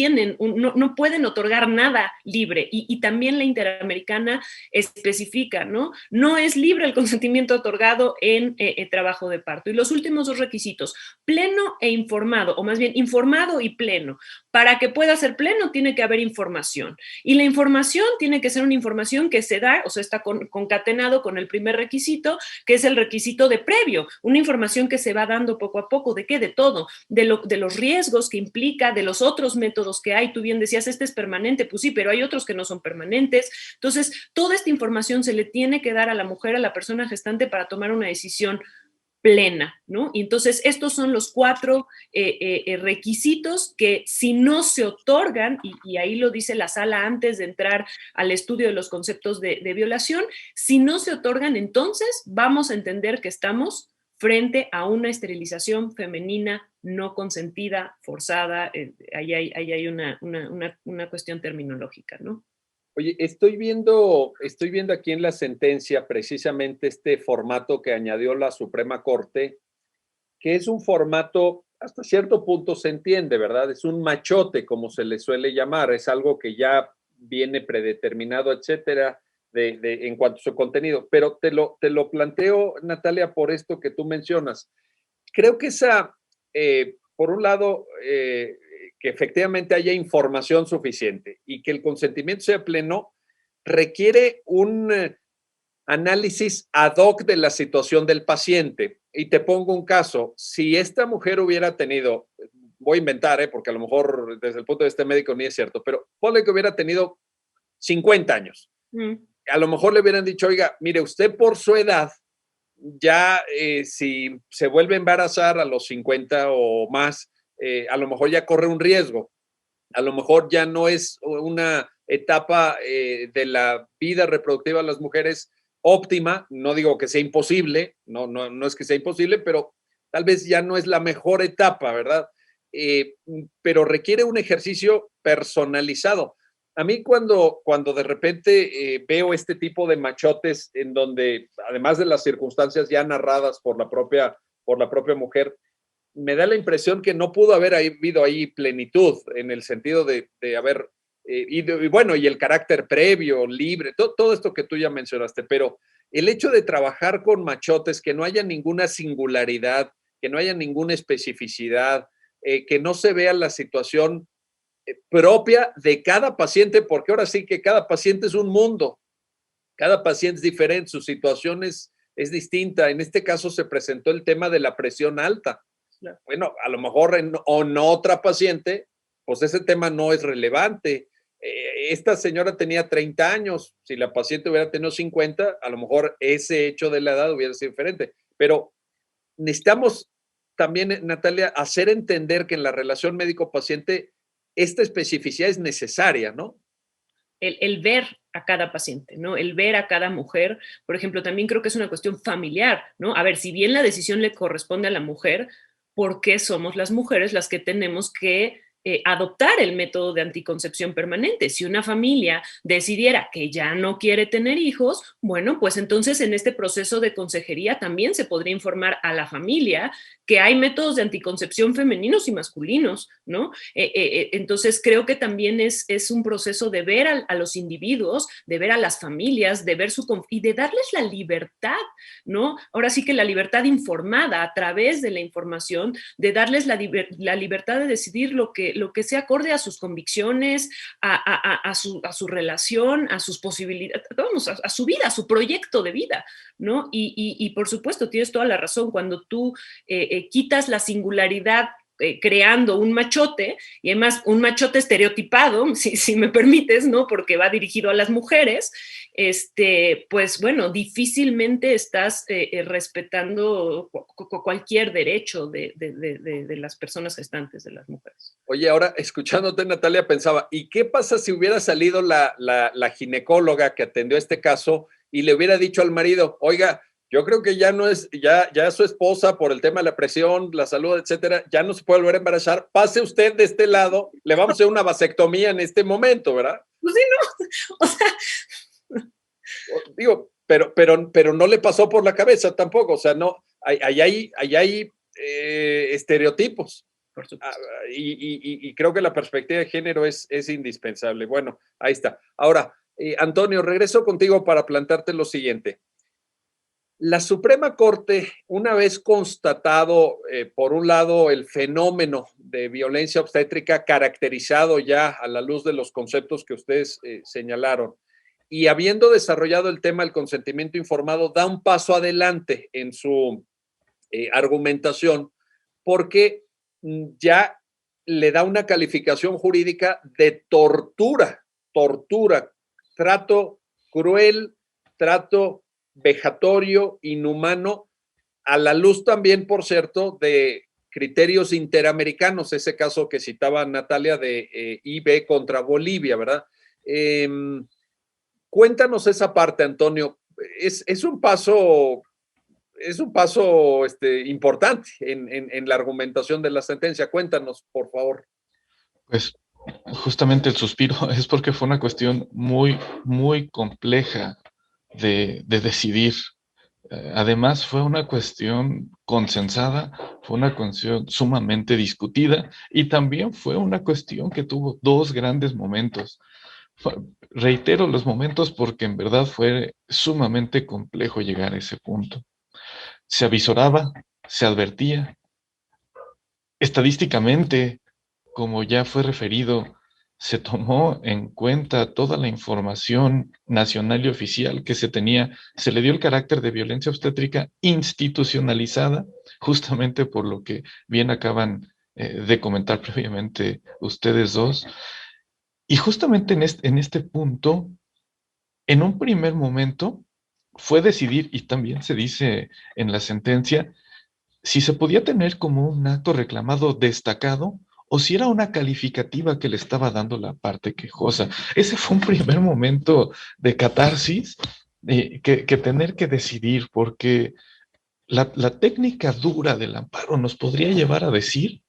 pueden otorgar nada libre. Y también la Interamericana especifica, ¿no? No es libre el consentimiento otorgado en trabajo de parto. Y los últimos dos requisitos, pleno e informado, o más bien informado y pleno. Para que pueda ser pleno tiene que haber información. Y la información tiene que ser una información que se da, o sea, está concatenado con el primer requisito, que es el requisito de previo, una información que se va dando poco a poco. ¿De qué? De todo, de los riesgos que implica, de los otros métodos que hay. Tú bien decías, este es permanente, pues sí, pero hay otros que no son permanentes. Entonces, toda esta información se le tiene que dar a la mujer, a la persona gestante, para tomar una decisión plena, ¿no? Y entonces estos son los 4 requisitos que si no se otorgan, y ahí lo dice la sala antes de entrar al estudio de los conceptos de violación, si no se otorgan, entonces vamos a entender que estamos frente a una esterilización femenina no consentida, forzada. Ahí hay una cuestión terminológica, ¿no? Oye, estoy viendo aquí en la sentencia precisamente este formato que añadió la Suprema Corte, que es un formato, hasta cierto punto se entiende, ¿verdad? Es un machote, como se le suele llamar, es algo que ya viene predeterminado, etcétera, en cuanto a su contenido. Pero te lo planteo, Natalia, por esto que tú mencionas. Creo que por un lado, que efectivamente haya información suficiente y que el consentimiento sea pleno, requiere un análisis ad hoc de la situación del paciente. Y te pongo un caso, si esta mujer hubiera tenido, voy a inventar, porque a lo mejor desde el punto de vista médico ni es cierto, pero ponle que hubiera tenido 50 años. A lo mejor le hubieran dicho, oiga, mire, usted por su edad, ya si se vuelve a embarazar a los 50 o más, a lo mejor ya corre un riesgo. A lo mejor ya no es una etapa de la vida reproductiva de las mujeres óptima. No digo que sea imposible, no es que sea imposible, pero tal vez ya no es la mejor etapa, ¿verdad? Pero requiere un ejercicio personalizado. A mí cuando de repente veo este tipo de machotes en donde, además de las circunstancias ya narradas por la propia mujer, me da la impresión que no pudo haber habido ahí plenitud en el sentido de haber, y bueno, y el carácter previo, libre, todo esto que tú ya mencionaste, pero el hecho de trabajar con machotes, que no haya ninguna singularidad, que no haya ninguna especificidad, que no se vea la situación propia de cada paciente, porque ahora sí que cada paciente es un mundo, cada paciente es diferente, su situación es distinta. En este caso se presentó el tema de la presión alta. Bueno, a lo mejor en otra paciente, pues ese tema no es relevante. Esta señora tenía 30 años, si la paciente hubiera tenido 50, a lo mejor ese hecho de la edad hubiera sido diferente, pero necesitamos también, Natalia, hacer entender que en la relación médico-paciente esta especificidad es necesaria, ¿no? El ver a cada paciente, ¿no? El ver a cada mujer, por ejemplo, también creo que es una cuestión familiar, ¿no? A ver, si bien la decisión le corresponde a la mujer, ¿por qué somos las mujeres las que tenemos que adoptar el método de anticoncepción permanente? Si una familia decidiera que ya no quiere tener hijos, bueno, pues entonces en este proceso de consejería también se podría informar a la familia que hay métodos de anticoncepción femeninos y masculinos, ¿no? Entonces creo que también es un proceso de ver a los individuos, de ver a las familias, de ver y de darles la libertad, ¿no? Ahora sí que la libertad informada a través de la información, de darles la libertad de decidir lo que sea acorde a sus convicciones, a su relación, a sus posibilidades, vamos, a su vida, a su proyecto de vida, ¿no? Y por supuesto, tienes toda la razón, cuando tú quitas la singularidad creando un machote, y además un machote estereotipado, si me permites, ¿no? Porque va dirigido a las mujeres, pues bueno, difícilmente estás respetando cualquier derecho de las personas gestantes, de las mujeres. Oye, ahora escuchándote, Natalia, pensaba, ¿y qué pasa si hubiera salido la ginecóloga que atendió este caso y le hubiera dicho al marido, oiga, yo creo que ya no es, ya su esposa, por el tema de la presión, la salud, etcétera, ya no se puede volver a embarazar, pase usted de este lado, le vamos a hacer una vasectomía en este momento, ¿verdad? Pues sí, no, o sea... Digo, pero no le pasó por la cabeza tampoco, o sea, no, hay estereotipos. Por supuesto. Y creo que la perspectiva de género es indispensable. Bueno, ahí está. Ahora, Antonio, regreso contigo para plantearte lo siguiente. La Suprema Corte, una vez constatado, por un lado, el fenómeno de violencia obstétrica caracterizado ya a la luz de los conceptos que ustedes señalaron, y habiendo desarrollado el tema del consentimiento informado, da un paso adelante en su argumentación, porque ya le da una calificación jurídica de tortura, trato cruel, trato vejatorio, inhumano, a la luz también, por cierto, de criterios interamericanos, ese caso que citaba Natalia de IB contra Bolivia, ¿verdad? Cuéntanos esa parte, Antonio. Es un paso importante en la argumentación de la sentencia. Cuéntanos, por favor. Pues justamente el suspiro es porque fue una cuestión muy, muy compleja de decidir. Además, fue una cuestión consensada, fue una cuestión sumamente discutida y también fue una cuestión que tuvo dos grandes momentos. Reitero los momentos porque en verdad fue sumamente complejo llegar a ese punto. Se avisoraba, se advertía. Estadísticamente, como ya fue referido, se tomó en cuenta toda la información nacional y oficial que se tenía, se le dio el carácter de violencia obstétrica institucionalizada, justamente por lo que bien acaban de comentar previamente ustedes dos. Y justamente en este punto, en un primer momento, fue decidir, y también se dice en la sentencia, si se podía tener como un acto reclamado destacado o si era una calificativa que le estaba dando la parte quejosa. Ese fue un primer momento de catarsis que tener que decidir, porque la técnica dura del amparo nos podría llevar a decir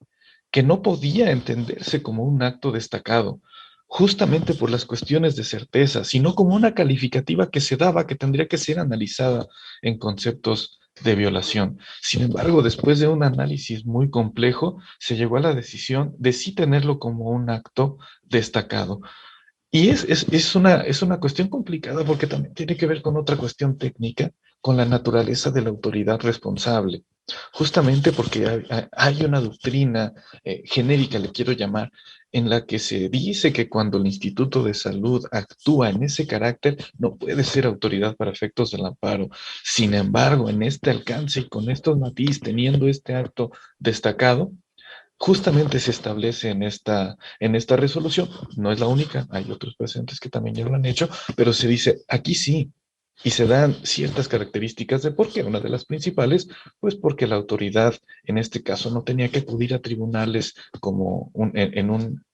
que no podía entenderse como un acto destacado, justamente por las cuestiones de certeza, sino como una calificativa que se daba, que tendría que ser analizada en conceptos de violación. Sin embargo, después de un análisis muy complejo, se llegó a la decisión de sí tenerlo como un acto destacado. Y es una cuestión complicada porque también tiene que ver con otra cuestión técnica, con la naturaleza de la autoridad responsable. Justamente porque hay una doctrina genérica, le quiero llamar, en la que se dice que cuando el Instituto de Salud actúa en ese carácter, no puede ser autoridad para efectos del amparo. Sin embargo, en este alcance y con estos matices, teniendo este acto destacado, justamente se establece en esta resolución, no es la única, hay otros precedentes que también ya lo han hecho, pero se dice, aquí sí, Y se dan ciertas características de por qué. Una de las principales, pues porque la autoridad, en este caso, no tenía que acudir a tribunales como en un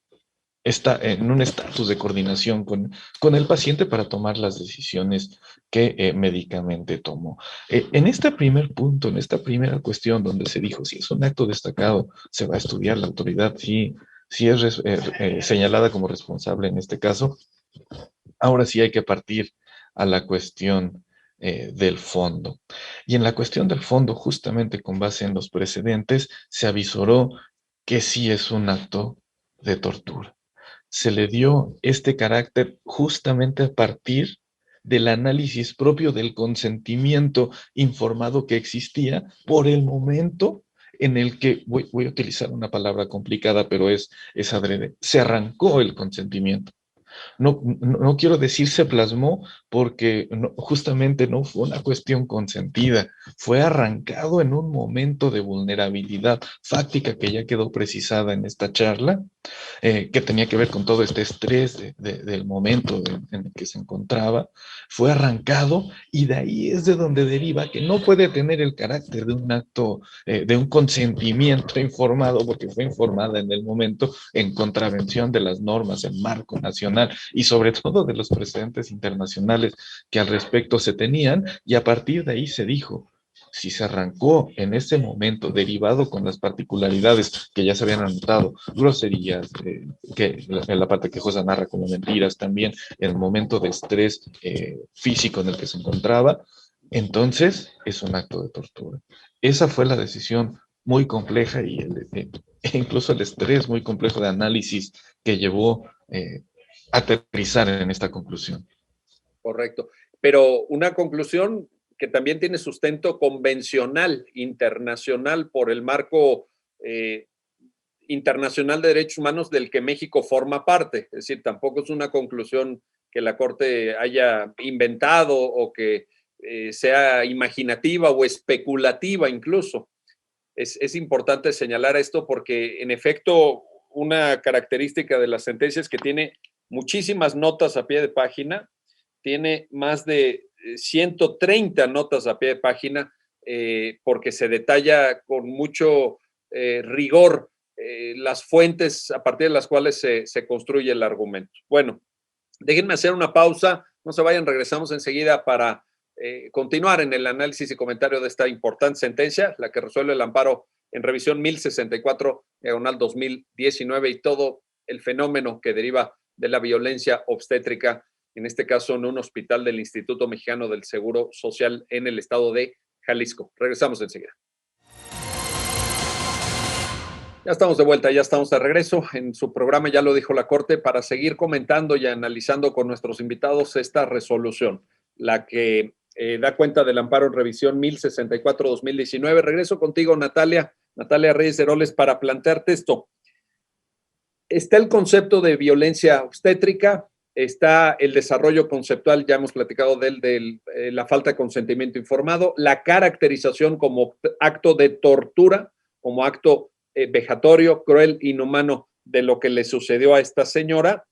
estatus de coordinación con el paciente para tomar las decisiones que médicamente tomó. En este primer punto, en esta primera cuestión donde se dijo si es un acto destacado, se va a estudiar la autoridad, si es señalada como responsable en este caso. Ahora sí hay que partir a la cuestión del fondo. Y en la cuestión del fondo, justamente con base en los precedentes, se avisoró que sí es un acto de tortura. Se le dio este carácter justamente a partir del análisis propio del consentimiento informado que existía por el momento en el que, voy a utilizar una palabra complicada, pero es adrede, se arrancó el consentimiento. No quiero decir se plasmó porque justamente no fue una cuestión consentida, fue arrancado en un momento de vulnerabilidad fáctica que ya quedó precisada en esta charla, que tenía que ver con todo este estrés del momento en el que se encontraba, fue arrancado y de ahí es de donde deriva que no puede tener el carácter de un acto, de un consentimiento informado, porque fue informada en el momento en contravención de las normas, en marco nacional y sobre todo de los precedentes internacionales que al respecto se tenían, y a partir de ahí se dijo, si se arrancó en ese momento, derivado con las particularidades que ya se habían anotado, groserías, que en la parte quejosa narra como mentiras también, en el momento de estrés físico en el que se encontraba, entonces es un acto de tortura. Esa fue la decisión muy compleja y incluso el estrés muy complejo de análisis que llevó a aterrizar en esta conclusión. Correcto. Pero una conclusión que también tiene sustento convencional, internacional, por el marco internacional de derechos humanos del que México forma parte. Es decir, tampoco es una conclusión que la Corte haya inventado o que sea imaginativa o especulativa incluso. Es importante señalar esto porque, en efecto, una característica de las sentencias es que tiene muchísimas notas a pie de página, tiene más de 130 notas a pie de página, porque se detalla con mucho rigor las fuentes a partir de las cuales se construye el argumento. Bueno, déjenme hacer una pausa, no se vayan, regresamos enseguida para continuar en el análisis y comentario de esta importante sentencia, la que resuelve el amparo en revisión 1064, diagonal 2019, y todo el fenómeno que deriva de la violencia obstétrica, en este caso en un hospital del Instituto Mexicano del Seguro Social en el estado de Jalisco. Regresamos enseguida. Ya estamos de vuelta, ya estamos de regreso en su programa, ya lo dijo la Corte, para seguir comentando y analizando con nuestros invitados esta resolución, la que da cuenta del amparo en revisión 1064-2019. Regreso contigo, Natalia Reyes Heroles, para plantearte esto. Está el concepto de violencia obstétrica, está el desarrollo conceptual, ya hemos platicado de la falta de consentimiento informado, la caracterización como acto de tortura, como acto vejatorio, cruel, inhumano de lo que le sucedió a esta señora.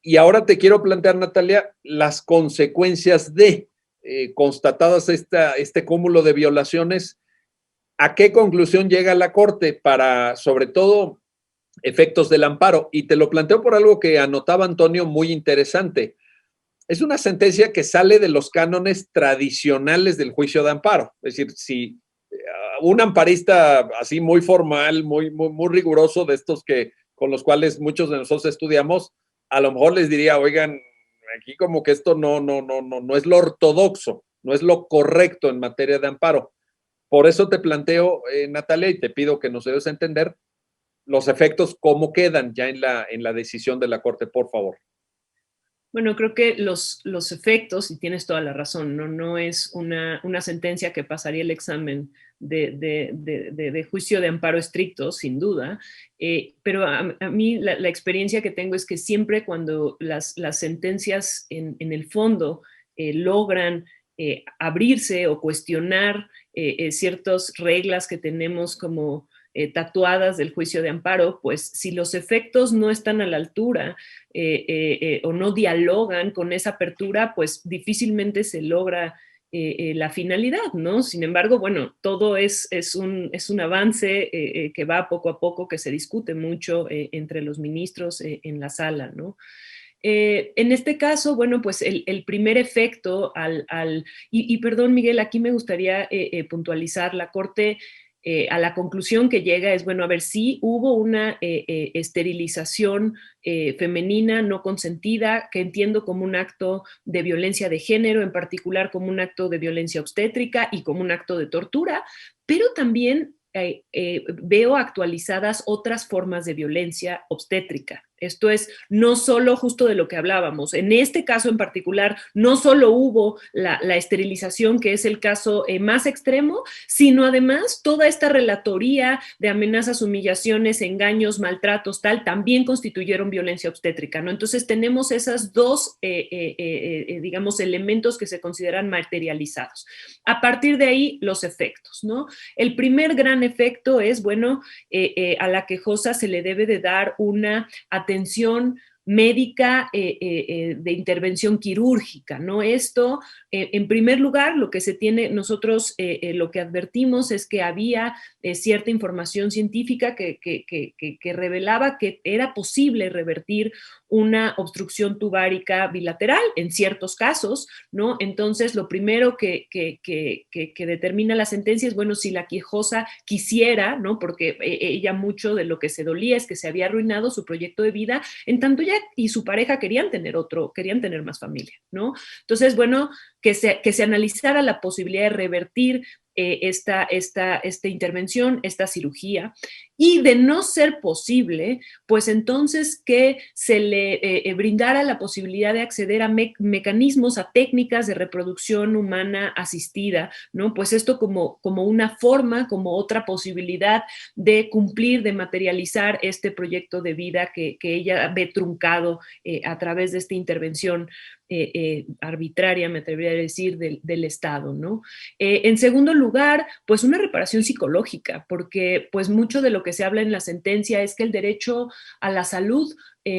Y ahora te quiero plantear, Natalia, las consecuencias de constatadas este cúmulo de violaciones. ¿A qué conclusión llega la Corte para, sobre todo, efectos del amparo? Y te lo planteo por algo que anotaba Antonio muy interesante. Es una sentencia que sale de los cánones tradicionales del juicio de amparo. Es decir, si un amparista así muy formal, muy riguroso, de estos con los cuales muchos de nosotros estudiamos, a lo mejor les diría, oigan, aquí como que esto no es lo ortodoxo, no es lo correcto en materia de amparo. Por eso te planteo, Natalia, y te pido que nos debes entender los efectos, cómo quedan ya en la decisión de la Corte, por favor. Bueno, creo que los efectos, y tienes toda la razón, no es una sentencia que pasaría el examen de juicio de amparo estricto, sin duda, pero a mí la experiencia que tengo es que siempre cuando las sentencias en el fondo logran abrirse o cuestionar ciertas reglas que tenemos como tatuadas del juicio de amparo, pues si los efectos no están a la altura o no dialogan con esa apertura, pues difícilmente se logra la finalidad, ¿no? Sin embargo, bueno, todo es un avance que va poco a poco, que se discute mucho entre los ministros en la sala, ¿no? En este caso, bueno, pues el primer efecto y perdón, Miguel, aquí me gustaría puntualizar, la Corte a la conclusión que llega es, bueno, a ver si hubo una esterilización femenina no consentida, que entiendo como un acto de violencia de género, en particular como un acto de violencia obstétrica y como un acto de tortura, pero también veo actualizadas otras formas de violencia obstétrica. Esto es, no solo justo de lo que hablábamos, en este caso en particular, no solo hubo la esterilización, que es el caso más extremo, sino además toda esta relatoría de amenazas, humillaciones, engaños, maltratos, tal, también constituyeron violencia obstétrica, ¿no? Entonces tenemos esas dos, digamos, elementos que se consideran materializados. A partir de ahí, los efectos, ¿no? El primer gran efecto es, bueno, a la quejosa se le debe de dar una atención médica de intervención quirúrgica, ¿no? Esto, en primer lugar, lo que se tiene, nosotros lo que advertimos es que había cierta información científica que revelaba que era posible revertir una obstrucción tubárica bilateral en ciertos casos, ¿no? Entonces, lo primero que determina la sentencia es, bueno, si la quejosa quisiera, ¿no? Porque ella mucho de lo que se dolía es que se había arruinado su proyecto de vida, en tanto ella y su pareja querían tener más familia, ¿no? Entonces, bueno, que se analizara la posibilidad de revertir esta intervención, esta cirugía, y de no ser posible, pues entonces que se le brindara la posibilidad de acceder a mecanismos, a técnicas de reproducción humana asistida, ¿no? Pues esto como una forma, como otra posibilidad de cumplir, de materializar este proyecto de vida que ella ve truncado a través de esta intervención arbitraria, me atrevería a decir, del Estado, ¿no? En segundo lugar, pues una reparación psicológica, porque pues mucho de lo que se habla en la sentencia es que el derecho a la salud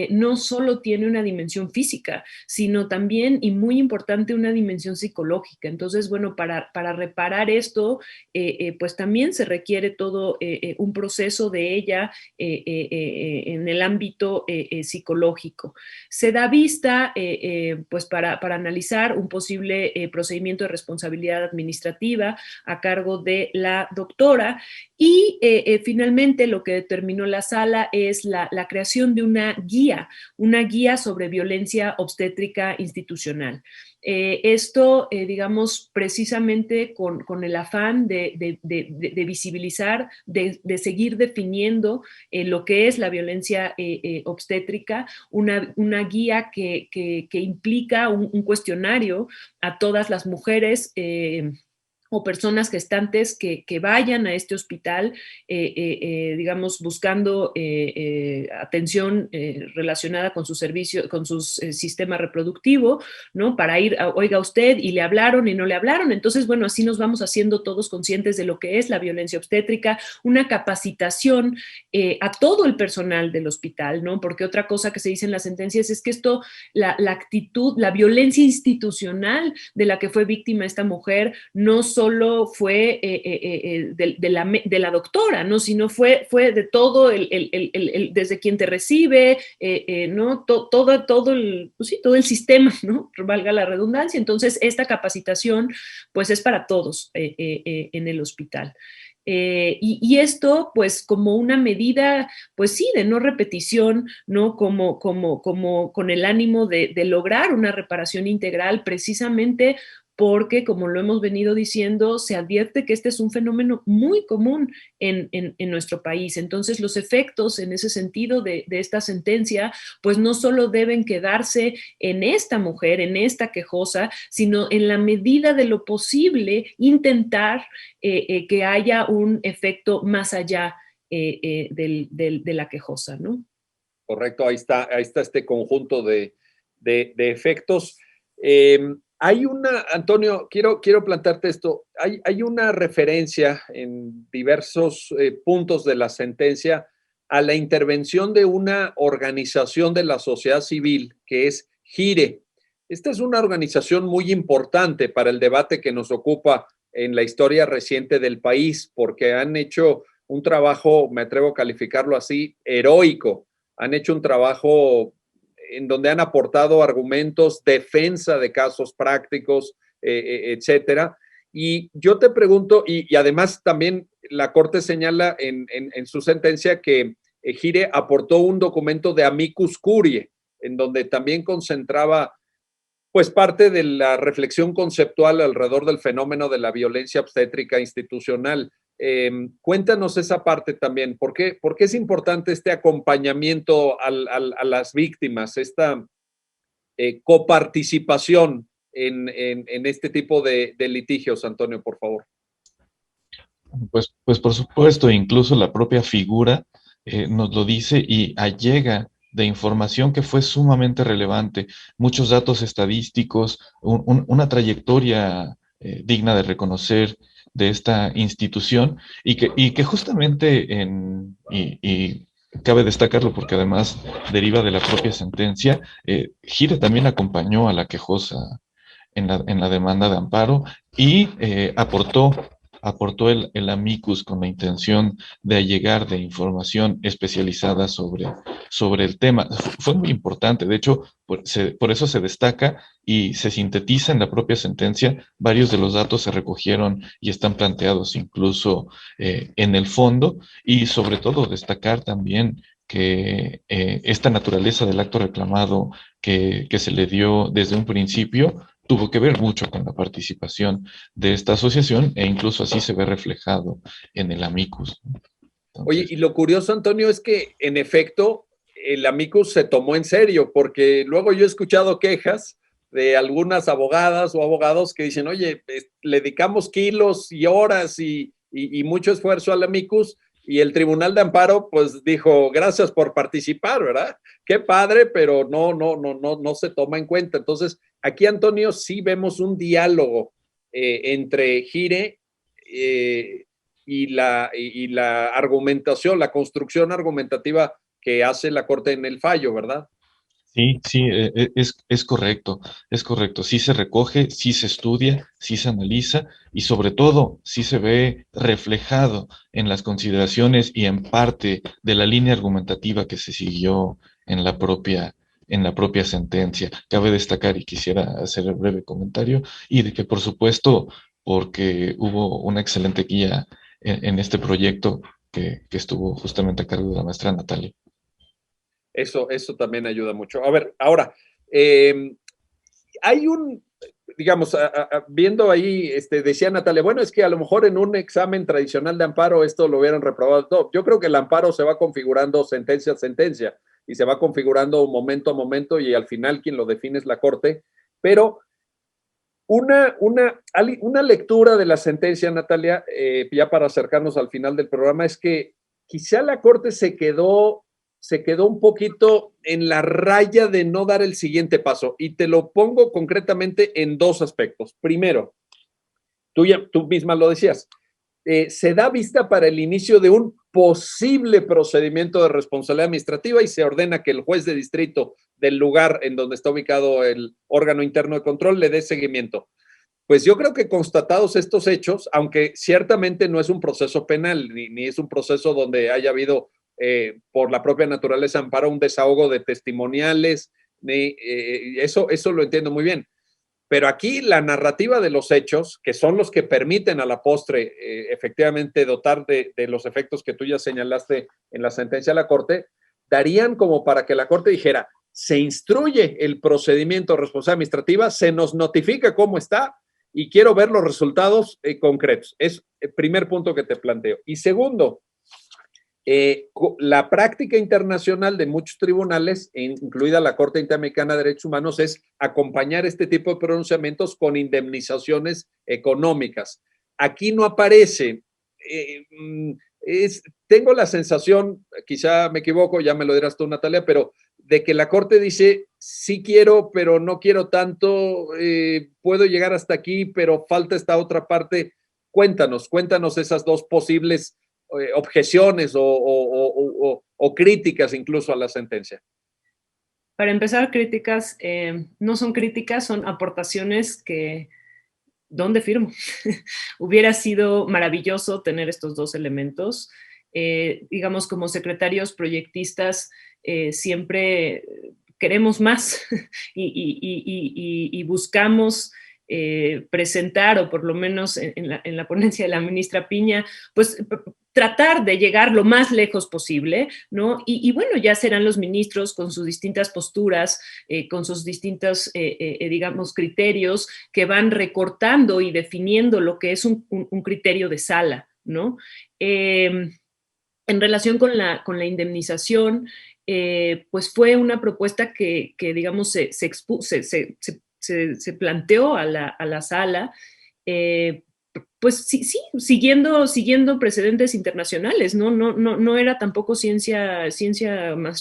no solo tiene una dimensión física, sino también, y muy importante, una dimensión psicológica. Entonces, bueno, para reparar esto, pues también se requiere todo un proceso de ella en el ámbito psicológico. Se da vista, pues para analizar un posible procedimiento de responsabilidad administrativa a cargo de la doctora, y finalmente lo que determinó la sala es la creación de una guía sobre violencia obstétrica institucional. Esto, digamos, precisamente con el afán de visibilizar, de seguir definiendo lo que es la violencia obstétrica, una guía que implica un cuestionario a todas las mujeres o personas gestantes que vayan a este hospital, digamos, buscando atención relacionada con su servicio, con su sistema reproductivo, ¿no? Para ir, oiga usted, y le hablaron y no le hablaron. Entonces, bueno, así nos vamos haciendo todos conscientes de lo que es la violencia obstétrica, una capacitación a todo el personal del hospital, ¿no? Porque otra cosa que se dice en las sentencias es que esto, la actitud, la violencia institucional de la que fue víctima esta mujer, no solo fue de la doctora, ¿no? Sino fue de todo, desde quien te recibe, ¿no? Todo el sistema, ¿no? Valga la redundancia. Entonces, esta capacitación, pues, es para todos en el hospital. Y esto, pues, como una medida, pues sí, de no repetición, ¿no? Como con el ánimo de lograr una reparación integral, precisamente porque, como lo hemos venido diciendo, se advierte que este es un fenómeno muy común en nuestro país. Entonces, los efectos en ese sentido de esta sentencia, pues no solo deben quedarse en esta mujer, en esta quejosa, sino en la medida de lo posible intentar que haya un efecto más allá de la quejosa, ¿no? Correcto, ahí está este conjunto de efectos. Hay una, Antonio, quiero plantearte esto. Hay una referencia en diversos puntos de la sentencia a la intervención de una organización de la sociedad civil que es GIRE. Esta es una organización muy importante para el debate que nos ocupa en la historia reciente del país, porque han hecho un trabajo, me atrevo a calificarlo así, heroico. Han hecho un trabajo en donde han aportado argumentos, defensa de casos prácticos, etcétera. Y yo te pregunto, y además también la Corte señala en su sentencia que GIRE aportó un documento de amicus curiae, en donde también concentraba pues parte de la reflexión conceptual alrededor del fenómeno de la violencia obstétrica institucional. Cuéntanos esa parte también. ¿Por qué es importante este acompañamiento a las víctimas, esta coparticipación en este tipo de litigios, Antonio, por favor? Pues por supuesto, incluso la propia figura nos lo dice y allega de información que fue sumamente relevante, muchos datos estadísticos, una trayectoria digna de reconocer de esta institución y que justamente y cabe destacarlo porque además deriva de la propia sentencia, GIRE también acompañó a la quejosa en la demanda de amparo y aportó el amicus con la intención de allegar de información especializada sobre el tema. Fue muy importante, de hecho, por eso se destaca y se sintetiza en la propia sentencia. Varios de los datos se recogieron y están planteados incluso en el fondo y sobre todo destacar también que esta naturaleza del acto reclamado que se le dio desde un principio tuvo que ver mucho con la participación de esta asociación e incluso así se ve reflejado en el amicus. Oye, y lo curioso, Antonio, es que en efecto el amicus se tomó en serio, porque luego yo he escuchado quejas de algunas abogadas o abogados que dicen, oye, le dedicamos kilos y horas y mucho esfuerzo al amicus, y el Tribunal de Amparo pues dijo, gracias por participar, ¿verdad? Qué padre, pero no se toma en cuenta. Entonces, aquí, Antonio, sí vemos un diálogo entre GIRE y la argumentación, la construcción argumentativa que hace la Corte en el fallo, ¿verdad? Sí, es correcto, es correcto. Sí se recoge, sí se estudia, sí se analiza y sobre todo sí se ve reflejado en las consideraciones y en parte de la línea argumentativa que se siguió en la propia sentencia. Cabe destacar y quisiera hacer el breve comentario y de que por supuesto, porque hubo una excelente guía en este proyecto que estuvo justamente a cargo de la maestra Natalia. Eso también ayuda mucho. A ver, ahora, hay digamos, viendo ahí, decía Natalia, bueno, es que a lo mejor en un examen tradicional de amparo esto lo hubieran reprobado. No, yo creo que el amparo se va configurando sentencia a sentencia y se va configurando momento a momento y al final quien lo define es la Corte, pero una lectura de la sentencia, Natalia, ya para acercarnos al final del programa, es que quizá la Corte se quedó un poquito en la raya de no dar el siguiente paso. Y te lo pongo concretamente en dos aspectos. Primero, tú misma lo decías, se da vista para el inicio de un posible procedimiento de responsabilidad administrativa y se ordena que el juez de distrito del lugar en donde está ubicado el órgano interno de control le dé seguimiento. Pues yo creo que constatados estos hechos, aunque ciertamente no es un proceso penal, ni es un proceso donde haya habido, por la propia naturaleza amparo, un desahogo de testimoniales, eso lo entiendo muy bien. Pero aquí la narrativa de los hechos, que son los que permiten a la postre efectivamente dotar de los efectos que tú ya señalaste en la sentencia de la Corte, darían como para que la Corte dijera, se instruye el procedimiento de responsabilidad administrativa, se nos notifica cómo está y quiero ver los resultados concretos. Es el primer punto que te planteo. Y segundo, la práctica internacional de muchos tribunales, incluida la Corte Interamericana de Derechos Humanos, es acompañar este tipo de pronunciamientos con indemnizaciones económicas. Aquí no aparece. Tengo la sensación, quizá me equivoco, ya me lo dirás tú, Natalia, pero de que la Corte dice, sí quiero, pero no quiero tanto, puedo llegar hasta aquí, pero falta esta otra parte. Cuéntanos esas dos posibles objeciones o críticas incluso a la sentencia. Para empezar, críticas no son críticas, son aportaciones que, ¿dónde firmo? Hubiera sido maravilloso tener estos dos elementos. Digamos, como secretarios proyectistas, siempre queremos más y buscamos presentar, o por lo menos en la ponencia de la ministra Piña, pues tratar de llegar lo más lejos posible, ¿no? Y bueno, ya serán los ministros con sus distintas posturas, con sus distintos, digamos, criterios que van recortando y definiendo lo que es un criterio de sala, ¿no? En relación con la indemnización, pues fue una propuesta que digamos, se planteó a la sala, pues sí, siguiendo precedentes internacionales, no era tampoco ciencia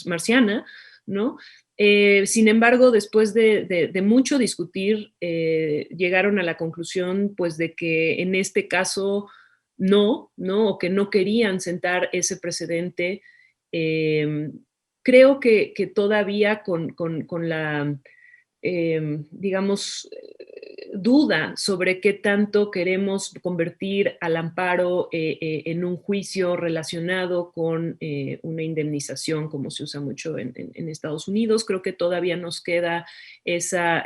marciana, ¿no? Sin embargo, después de mucho discutir, llegaron a la conclusión, pues, de que en este caso o que no querían sentar ese precedente. Creo que todavía con la digamos, duda sobre qué tanto queremos convertir al amparo en un juicio relacionado con una indemnización, como se usa mucho en Estados Unidos. Creo que todavía nos queda esa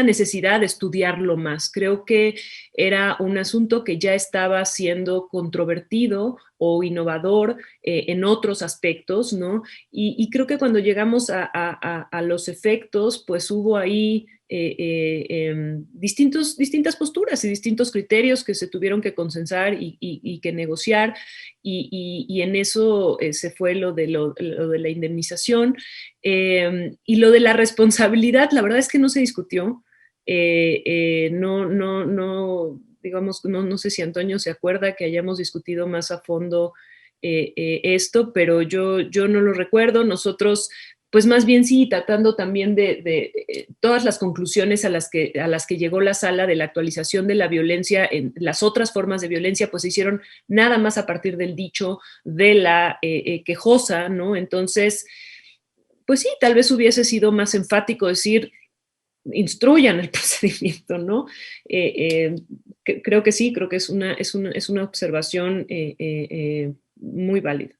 necesidad de estudiarlo más. Creo que era un asunto que ya estaba siendo controvertido o innovador en otros aspectos, ¿no? Y creo que cuando llegamos a los efectos, pues hubo ahí distintas posturas y distintos criterios que se tuvieron que consensar y que negociar, y en eso se fue lo de la indemnización. Y lo de la responsabilidad, la verdad es que no se discutió. Digamos, no sé si Antonio se acuerda que hayamos discutido más a fondo esto, pero yo no lo recuerdo. Nosotros, pues más bien sí, tratando también de todas las conclusiones a las que llegó la sala de la actualización de la violencia en las otras formas de violencia, pues se hicieron nada más a partir del dicho de la quejosa, ¿no? Entonces, pues sí, tal vez hubiese sido más enfático decir, instruyan el procedimiento, ¿no? Creo que sí, creo que es una observación muy válida.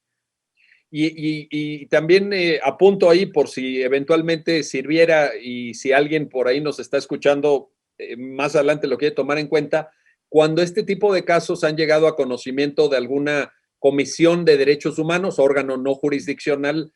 Y también apunto ahí por si eventualmente sirviera, y si alguien por ahí nos está escuchando, más adelante lo quiere tomar en cuenta, cuando este tipo de casos han llegado a conocimiento de alguna comisión de derechos humanos, órgano no jurisdiccional,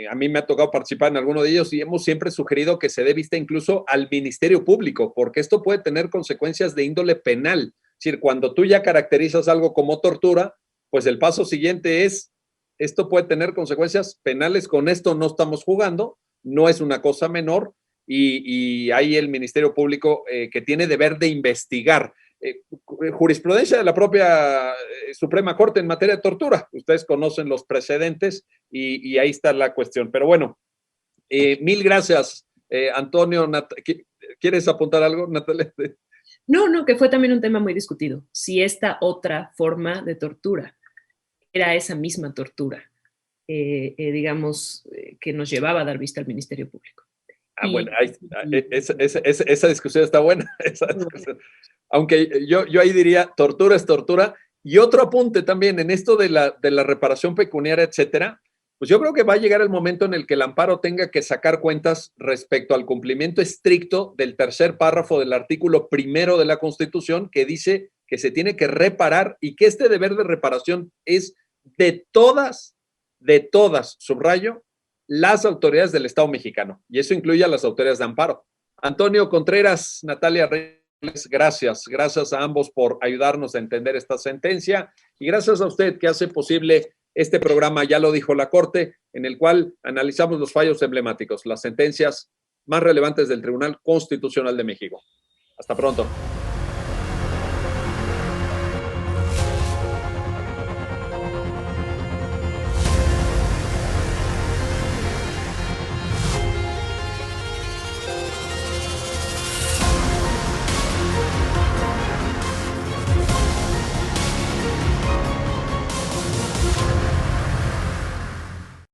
a mí me ha tocado participar en alguno de ellos y hemos siempre sugerido que se dé vista incluso al Ministerio Público, porque esto puede tener consecuencias de índole penal. Es decir, cuando tú ya caracterizas algo como tortura, pues el paso siguiente es, esto puede tener consecuencias penales, con esto no estamos jugando, no es una cosa menor, y hay el Ministerio Público que tiene deber de investigar. Jurisprudencia de la propia Suprema Corte en materia de tortura. Ustedes conocen los precedentes y ahí está la cuestión. Pero bueno, mil gracias, Antonio. ¿Quieres apuntar algo, Natalia? No, que fue también un tema muy discutido. Si esta otra forma de tortura era esa misma tortura, digamos, que nos llevaba a dar vista al Ministerio Público. Bueno, esa discusión está buena. Aunque yo ahí diría, tortura es tortura. Y otro apunte también en esto de la reparación pecuniaria, etcétera, pues yo creo que va a llegar el momento en el que el amparo tenga que sacar cuentas respecto al cumplimiento estricto del tercer párrafo del artículo 1 de la Constitución, que dice que se tiene que reparar y que este deber de reparación es de todas, subrayo, las autoridades del Estado mexicano, y eso incluye a las autoridades de amparo. Antonio Contreras, Natalia Reyes, gracias a ambos por ayudarnos a entender esta sentencia, y gracias a usted que hace posible este programa, ya lo dijo la Corte, en el cual analizamos los fallos emblemáticos, las sentencias más relevantes del Tribunal Constitucional de México. Hasta pronto.